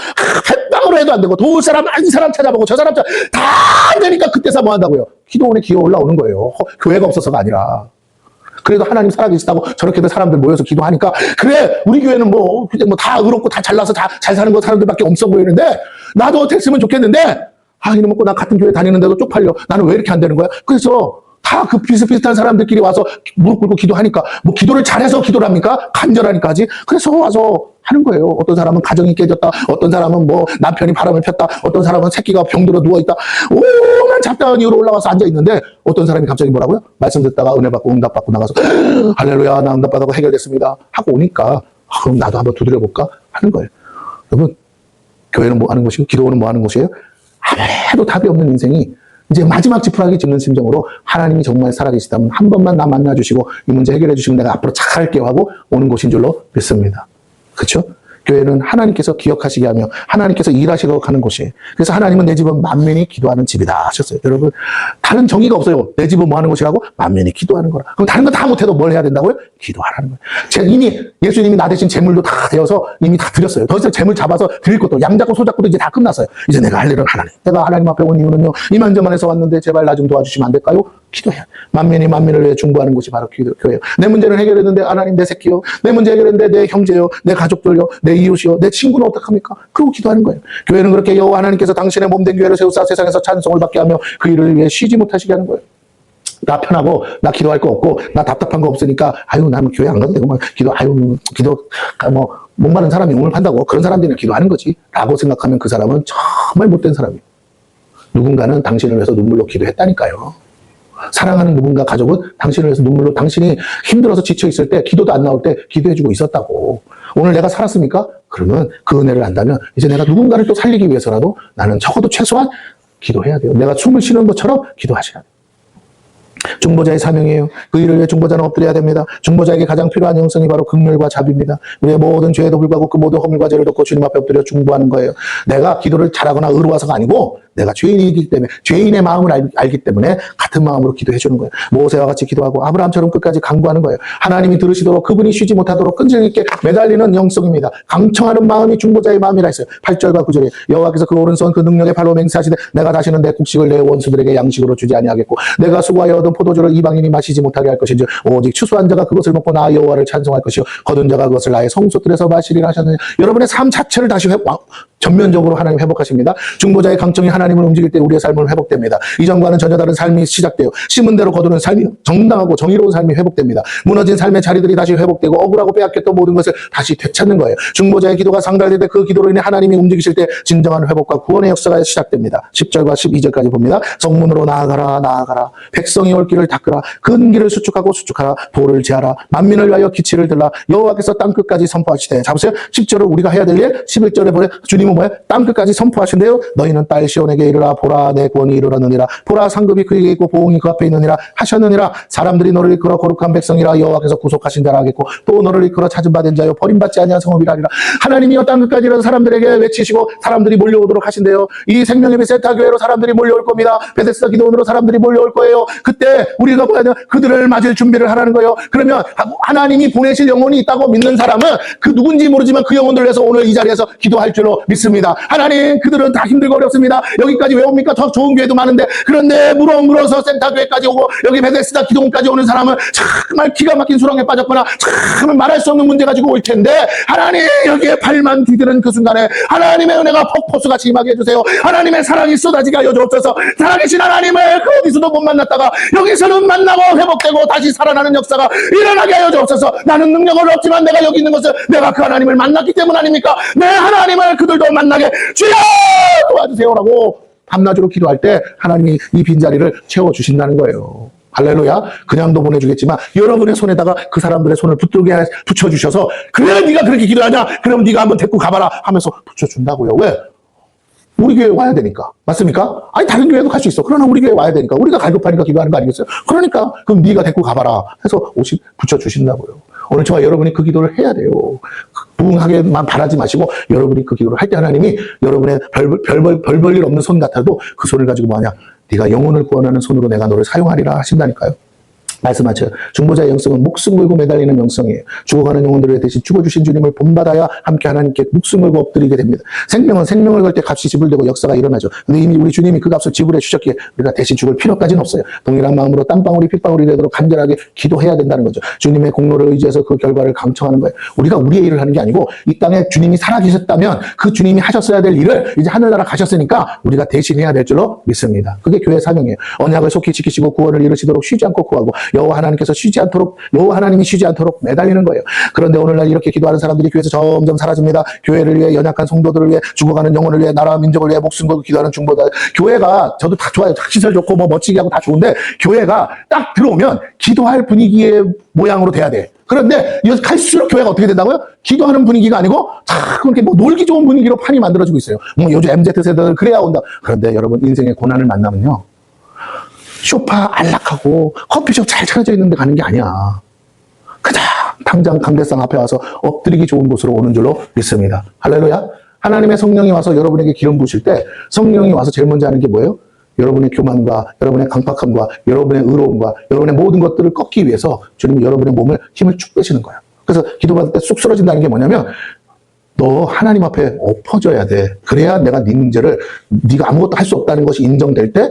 햇방으로 해도 안 되고 도울 사람 안 사람 찾아보고 저 사람 다 안 되니까 그때서 뭐 한다고요? 기도원에 기어 올라오는 거예요. 교회가 없어서가 아니라. 그래도 하나님 살아계시다고 저렇게들 사람들 모여서 기도하니까 그래 우리 교회는 뭐 다 의롭고 다 잘나서 다 잘 사는 거 사람들밖에 없어 보이는데 나도 됐으면 좋겠는데 이놈 먹고 나 같은 교회 다니는데도 쪽팔려. 나는 왜 이렇게 안 되는 거야? 그래서 다 그 비슷비슷한 사람들끼리 와서 무릎 꿇고 기도하니까 뭐 기도를 잘해서 기도를 합니까? 간절하니까 하지. 그래서 와서 하는 거예요. 어떤 사람은 가정이 깨졌다. 어떤 사람은 뭐 남편이 바람을 폈다. 어떤 사람은 새끼가 병들어 누워있다. 오만 잡다한 이유로 올라와서 앉아있는데 어떤 사람이 갑자기 뭐라고요? 말씀 듣다가 은혜 받고 응답 받고 나가서 할렐루야 나 응답 받고 해결됐습니다 하고 오니까 그럼 나도 한번 두드려볼까 하는 거예요. 여러분 교회는 뭐 하는 것이고 기도는 뭐 하는 것이에요? 아무래도 답이 없는 인생이 이제 마지막 지푸라기 짚는 심정으로 하나님이 정말 살아계시다면 한 번만 나 만나주시고 이 문제 해결해 주시면 내가 앞으로 잘할게요 하고 오는 곳인 줄로 믿습니다. 그렇죠? 교회는 하나님께서 기억하시게 하며 하나님께서 일하시러 가는 곳이에요. 그래서 하나님은 내 집은 만민이 기도하는 집이다 하셨어요. 여러분, 다른 정의가 없어요. 내 집은 뭐 하는 곳이라고? 만민이 기도하는 거라. 그럼 다른 거 다 못해도 뭘 해야 된다고요? 기도하라는 거예요. 제가 이미 예수님이 나 대신 재물도 다 되어서 이미 다 드렸어요. 더 이상 재물 잡아서 드릴 것도, 양 잡고 소 잡고도 이제 다 끝났어요. 이제 내가 할 일은 하나님. 내가 하나님 앞에 온 이유는요, 이만저만해서 왔는데 제발 나 좀 도와주시면 안 될까요? 기도해야. 만민이 만민을 위해 중보하는 곳이 바로 교회예요. 내 문제는 해결했는데 하나님 내 새끼요, 내 문제 해결했는데 내 형제요, 내 가족들요, 내 이웃이요, 내 친구는 어떡합니까? 그러고 기도하는 거예요. 교회는 그렇게 여호와 하나님께서 당신의 몸된 교회를 세우사 세상에서 찬송을 받게 하며 그 일을 위해 쉬지 못하시게 하는 거예요. 나 편하고 나 기도할 거 없고 나 답답한 거 없으니까 아유 나는 교회 안 가도 되고 막 기도 뭐 목마른 사람이 용을 판다고 그런 사람들이랑 기도하는 거지 라고 생각하면 그 사람은 정말 못된 사람이에요. 누군가는 당신을 위해서 눈물로 기도했다니까요. 사랑하는 누군가 가족은 당신을 위해서 눈물로, 당신이 힘들어서 지쳐 있을 때, 기도도 안 나올 때 기도해주고 있었다고. 오늘 내가 살았습니까? 그러면 그 은혜를 안다면 이제 내가 누군가를 또 살리기 위해서라도 나는 적어도 최소한 기도해야 돼요. 내가 숨을 쉬는 것처럼 기도하셔야 돼요. 중보자의 사명이에요. 그 일을 위해 중보자는 엎드려야 됩니다. 중보자에게 가장 필요한 영성이 바로 긍휼과 자비입니다. 우리의 모든 죄에도 불구하고 그 모든 허물과 죄를 덮고 주님 앞에 엎드려 중보하는 거예요. 내가 기도를 잘하거나 의로워서가 아니고 내가 죄인이기 때문에, 죄인의 마음을 알기 때문에 같은 마음으로 기도해 주는 거예요. 모세와 같이 기도하고 아브라함처럼 끝까지 간구하는 거예요. 하나님이 들으시도록, 그분이 쉬지 못하도록 끈질 있게 매달리는 영성입니다. 강청하는 마음이 중보자의 마음이라 했어요. 8절과 9절에 여호와께서 그 오른손 그 능력의 발로 맹세하시되 내가 다시는 내 곡식을 내 원수들에게 양식으로 주지 아니하겠고 내가 수고하여 얻은 포도주를 이방인이 마시지 못하게 할 것인지 오직 추수한 자가 그것을 먹고 나 여호와를 찬송할 것이요 거둔 자가 그것을 나의 성소들에서 마시리라 하셨느냐. 여러분의 삶 자체를 다시 전면적으로 하나님 회복하십니다. 중보자의 강청이 하나님을 움직일 때 우리의 삶은 회복됩니다. 이전과는 전혀 다른 삶이 시작돼요. 심은 대로 거두는 삶이 정당하고 정의로운 삶이 회복됩니다. 무너진 삶의 자리들이 다시 회복되고 억울하고 빼앗겼던 모든 것을 다시 되찾는 거예요. 중보자의 기도가 상달될 때 그 기도로 인해 하나님이 움직이실 때 진정한 회복과 구원의 역사가 시작됩니다. 10절과 12절까지 봅니다. 성문으로 나아가라 나아가라 백성이 올 길을 닦으라 근 길을 수축하고 수축하라 돌을 제하라 만민을 위하여 기치를 들라 여호와께서 땅끝까지 선포하시되. 잡으세요. 10절을 우리가 해야 될 일, 11절에 보면 주님은 뭐예요? 땅끝까지 선포하신대요. 너희는 딸 시온에게 이르라 보라 내 구원이 이르렀느니라 보라 상급이 그에게 있고 보응이 그 앞에 있느니라 하셨느니라. 사람들이 너를 이끌어 거룩한 백성이라 여호와께서 구속하신 자라 하겠고 또 너를 이끌어 찾은받은 자여 버림받지 아니한 성읍이라 하리라. 하나님이여 땅끝까지 이르러 사람들에게 외치시고 사람들이 몰려오도록 하신대요. 이 생명의 베세타 교회로 사람들이 몰려올 겁니다. 베데스다 기도원으로 사람들이 몰려올 거예요. 그때 우리가 뭐야 돼요? 그들을 맞을 준비를 하라는 거예요. 그러면 하나님이 보내실 영혼이 있다고 믿는 사람은 그 누군지 모르지만 그 영혼들을 위해서 오늘 이 자리에서 기도할 줄로 믿습니다. 하나님, 그들은 다 힘들고 어렵습니다. 여기까지 왜 옵니까? 더 좋은 교회도 많은데. 그런데 물어서 센터교회까지 오고 여기 베데스다 기도원까지 오는 사람은 정말 기가 막힌 수렁에 빠졌거나 정말 말할 수 없는 문제 가지고 올 텐데 하나님 여기에 발만 디드는 그 순간에 하나님의 은혜가 폭포수같이 임하게 해주세요. 하나님의 사랑이 쏟아지게 하여 주옵소서. 살아계신 하나님을 그 어디서도 못 만났다가 여기서는 만나고 회복되고 다시 살아나는 역사가 일어나게 하여 주옵소서. 나는 능력을 얻지만 내가 여기 있는 것은 내가 그 하나님을 만났기 때문 아닙니까? 내 하나님을 그들도 만나게 주여 도와주세요라고 밤낮으로 기도할 때 하나님이 이 빈자리를 채워주신다는 거예요. 할렐루야. 그냥도 보내주겠지만 여러분의 손에다가 그 사람들의 손을 붙여주셔서 그래 네가 그렇게 기도하냐? 그럼 네가 한번 데리고 가봐라 하면서 붙여준다고요. 왜? 우리 교회에 와야 되니까. 맞습니까? 아니 다른 교회도 갈 수 있어. 그러나 우리 교회에 와야 되니까. 우리가 갈급하니까 기도하는 거 아니겠어요? 그러니까 그럼 네가 데리고 가봐라 해서 붙여주신다고요. 오늘 저와 여러분이 그 기도를 해야 돼요. 부응하게만 바라지 마시고 여러분이 그 기도를 할 때 하나님이 여러분의 별 볼 일 없는 손 같아도 그 손을 가지고 뭐하냐? 네가 영혼을 구원하는 손으로 내가 너를 사용하리라 하신다니까요. 말씀하셔요. 중보자의 영성은 목숨 걸고 매달리는 영성이에요. 죽어가는 영혼들을 대신 죽어주신 주님을 본받아야 함께 하나님께 목숨 걸고 엎드리게 됩니다. 생명은 생명을 걸 때 값이 지불되고 역사가 일어나죠. 근데 이미 우리 주님이 그 값을 지불해 주셨기에 우리가 대신 죽을 필요까지는 없어요. 동일한 마음으로 땀방울이 핏방울이 되도록 간절하게 기도해야 된다는 거죠. 주님의 공로를 의지해서 그 결과를 강청하는 거예요. 우리가 우리의 일을 하는 게 아니고 이 땅에 주님이 살아계셨다면 그 주님이 하셨어야 될 일을 이제 하늘나라 가셨으니까 우리가 대신해야 될 줄로 믿습니다. 그게 교회 사명이에요. 언약을 속히 지키시고 구원을 이루시도록 쉬지 않고 구하고 여호와 하나님께서 여호와 하나님이 쉬지 않도록 매달리는 거예요. 그런데 오늘날 이렇게 기도하는 사람들이 교회에서 점점 사라집니다. 교회를 위해, 연약한 성도들을 위해, 죽어가는 영혼을 위해, 나라 민족을 위해 목숨 걸고 기도하는 중보자. 교회가 저도 다 좋아요. 시설 좋고 뭐 멋지게 하고 다 좋은데 교회가 딱 들어오면 기도할 분위기의 모양으로 돼야 돼. 그런데 갈수록 교회가 어떻게 된다고요? 기도하는 분위기가 아니고 자꾸 이렇게 뭐 놀기 좋은 분위기로 판이 만들어지고 있어요. 뭐 요즘 MZ세대들 그래야 온다. 그런데 여러분 인생의 고난을 만나면요. 소파 안락하고 커피숍 잘 차려져 있는 데 가는 게 아니야. 그냥 당장 강대상 앞에 와서 엎드리기 좋은 곳으로 오는 줄로 믿습니다. 할렐루야. 하나님의 성령이 와서 여러분에게 기름 부으실 때 성령이 와서 제일 먼저 하는 게 뭐예요? 여러분의 교만과 여러분의 강팍함과 여러분의 의로움과 여러분의 모든 것들을 꺾기 위해서 주님이 여러분의 몸을 힘을 쭉 빼시는 거예요. 그래서 기도받을 때 쑥 쓰러진다는 게 뭐냐면 너 하나님 앞에 엎어져야 돼. 그래야 내가 네 문제를 네가 아무것도 할 수 없다는 것이 인정될 때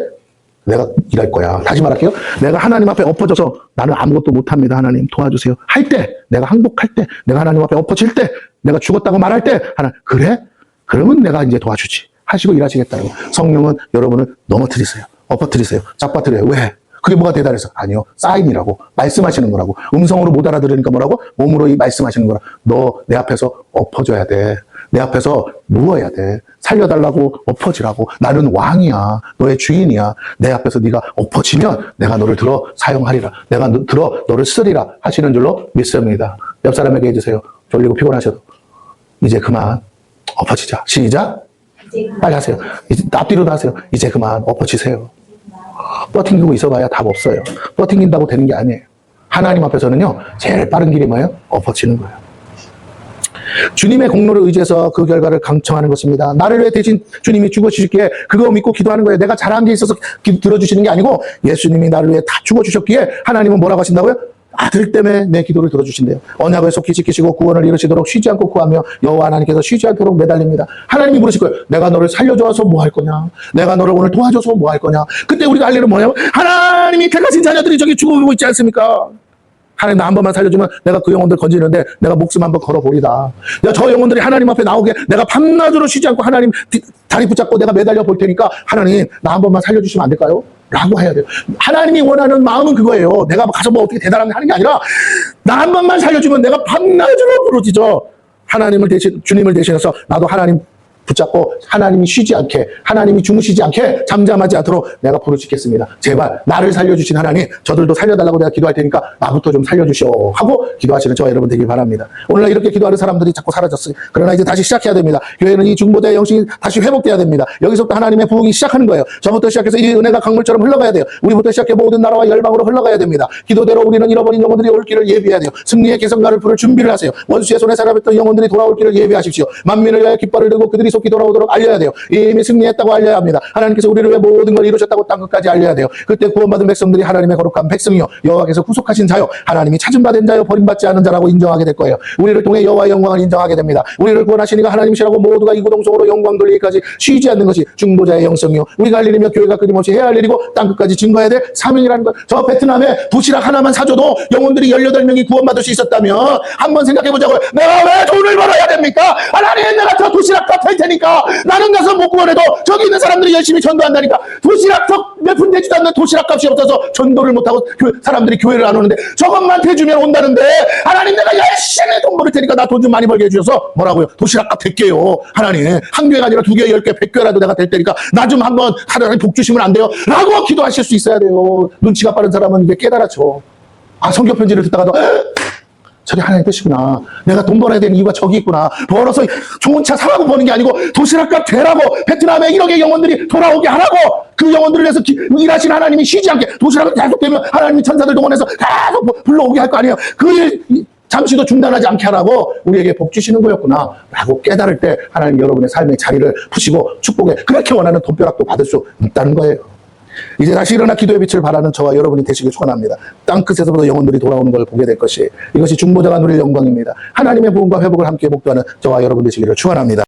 내가 일할 거야. 다시 말할게요. 내가 하나님 앞에 엎어져서 나는 아무것도 못합니다. 하나님 도와주세요. 할 때, 내가 항복할 때, 내가 하나님 앞에 엎어질 때, 내가 죽었다고 말할 때 하나님 그래? 그러면 내가 이제 도와주지. 하시고 일하시겠다고. 성령은 여러분을 넘어뜨리세요. 엎어뜨리세요. 잡아뜨려요. 왜? 그게 뭐가 대단해서? 아니요. 사인이라고. 말씀하시는 거라고. 음성으로 못 알아들으니까 뭐라고? 몸으로 말씀하시는 거라. 너 내 앞에서 엎어져야 돼. 내 앞에서 누워야 돼. 살려달라고 엎어지라고. 나는 왕이야. 너의 주인이야. 내 앞에서 네가 엎어지면 내가 너를 들어 사용하리라. 내가 들어 너를 쓰리라 하시는 줄로 믿습니다. 옆 사람에게 해주세요. 졸리고 피곤하셔도 이제 그만 엎어지자. 시작. 빨리 하세요. 이제 앞뒤로도 하세요. 이제 그만 엎어지세요. 뻗팅기고 있어봐야 답 없어요. 뻗팅긴다고 되는 게 아니에요. 하나님 앞에서는요, 제일 빠른 길이 뭐예요? 엎어지는 거예요. 주님의 공로를 의지해서 그 결과를 강청하는 것입니다. 나를 왜 대신 주님이 죽어주셨기에 그거 믿고 기도하는 거예요. 내가 잘한 게 있어서 들어주시는 게 아니고 예수님이 나를 위해 다 죽어주셨기에 하나님은 뭐라고 하신다고요? 아들 때문에 내 기도를 들어주신대요. 언약을 속히 지키시고 구원을 이루시도록 쉬지 않고 구하며 여호와 하나님께서 쉬지 않도록 매달립니다. 하나님이 물으실 거예요. 내가 너를 살려줘서 뭐 할 거냐? 내가 너를 오늘 도와줘서 뭐 할 거냐? 그때 우리가 할 일은 뭐냐면 하나님이 택하신 자녀들이 저기 죽어가고 있지 않습니까? 하나님 나 한 번만 살려주면 내가 그 영혼들 건지는데 내가 목숨 한번 걸어보리다. 내가 저 영혼들이 하나님 앞에 나오게 내가 밤낮으로 쉬지 않고 하나님 다리 붙잡고 내가 매달려 볼 테니까 하나님 나 한 번만 살려주시면 안 될까요? 라고 해야 돼요. 하나님이 원하는 마음은 그거예요. 내가 가서 뭐 어떻게 대단한 게 하는 게 아니라 나 한 번만 살려주면 내가 밤낮으로 부르짖어 하나님을 대신 주님을 대신해서 나도 하나님 붙잡고 하나님이 쉬지 않게 하나님이 주무시지 않게 잠잠하지 않도록 내가 부르짖겠습니다. 제발 나를 살려주신 하나님 저들도 살려달라고 내가 기도할 테니까 나부터 좀 살려주시오 하고 기도하시는 저와 여러분 되길 바랍니다. 오늘날 이렇게 기도하는 사람들이 자꾸 사라졌어요. 그러나 이제 다시 시작해야 됩니다. 교회는 이 중보자의 영성이 다시 회복돼야 됩니다. 여기서부터 하나님의 부흥이 시작하는 거예요. 저부터 시작해서 이 은혜가 강물처럼 흘러가야 돼요. 우리부터 시작해 모든 나라와 열방으로 흘러가야 됩니다. 기도대로 우리는 잃어버린 영혼들이 올 길을 예비해야 돼요. 승리의 개성가를 부를 준비를 하세요. 원수의 손에 사로잡혔던 영혼들이 돌아올 길을 예비하십시오. 만민을 위하여 깃발을 들고 그들이 속히 돌아오도록 알려야 돼요. 이미 승리했다고 알려야 합니다. 하나님께서 우리를 위해 모든 걸 이루셨다고 땅끝까지 알려야 돼요. 그때 구원받은 백성들이 하나님의 거룩한 백성이요 여호와께서 구속하신 자요 하나님이 찾은 바 된 자요 버림받지 않은 자라고 인정하게 될 거예요. 우리를 통해 여호와의 영광을 인정하게 됩니다. 우리를 구원하신 이가 하나님이시라고 모두가 이구동성으로 영광 돌리기까지 쉬지 않는 것이 중보자의 영성이요 우리가 할 일이며 교회가 끊임없이 해야 할 일이고 땅끝까지 증거해야 될 사명이라는 것. 저 베트남에 도시락 하나만 사줘도 영혼들이 18명이 구원받을 수 있었다면 한번 생각해보자고요. 내가 왜 돈을 벌어야 됩니까? 하나님 내가 저 도시락 다 팔 테니까 나는 가서 못 구원해도 저기 있는 사람들이 열심히 전도한다니까 도시락 몇 푼 되지도 않는 도시락 값이 없어서 전도를 못하고 사람들이 교회를 안 오는데 저것만 대주면 온다는데 하나님 내가 열심히 돈 벌을 테니까 나 돈 좀 많이 벌게 해주셔서 뭐라고요? 도시락 값 100개요. 하나님 한 개가 아니라 2개, 10개, 100개라도 내가 될 테니까 나 좀 한번 하나님 복 주시면 안 돼요? 라고 기도하실 수 있어야 돼요. 눈치가 빠른 사람은 이게 깨달았죠. 성경 편지를 듣다가도 저게 하나님 뜻이구나. 내가 돈 벌어야 되는 이유가 저기 있구나. 벌어서 좋은 차 사라고 버는 게 아니고 도시락값 되라고 베트남에 1억의 영혼들이 돌아오게 하라고 그 영혼들을 위해서 일하신 하나님이 쉬지 않게 도시락을 계속 되면 하나님이 천사들 동원해서 계속 불러오게 할 거 아니에요. 그 일 잠시도 중단하지 않게 하라고 우리에게 복 주시는 거였구나 라고 깨달을 때 하나님 여러분의 삶의 자리를 푸시고 축복에 그렇게 원하는 돈벼락도 받을 수 있다는 거예요. 이제 다시 일어나 기도의 빛을 바라는 저와 여러분이 되시길 축원합니다. 땅끝에서부터 영혼들이 돌아오는 걸 보게 될 것이 이것이 중보자가 누릴 영광입니다. 하나님의 부흥과 회복을 함께 목도하는 저와 여러분 되시기를 축원합니다.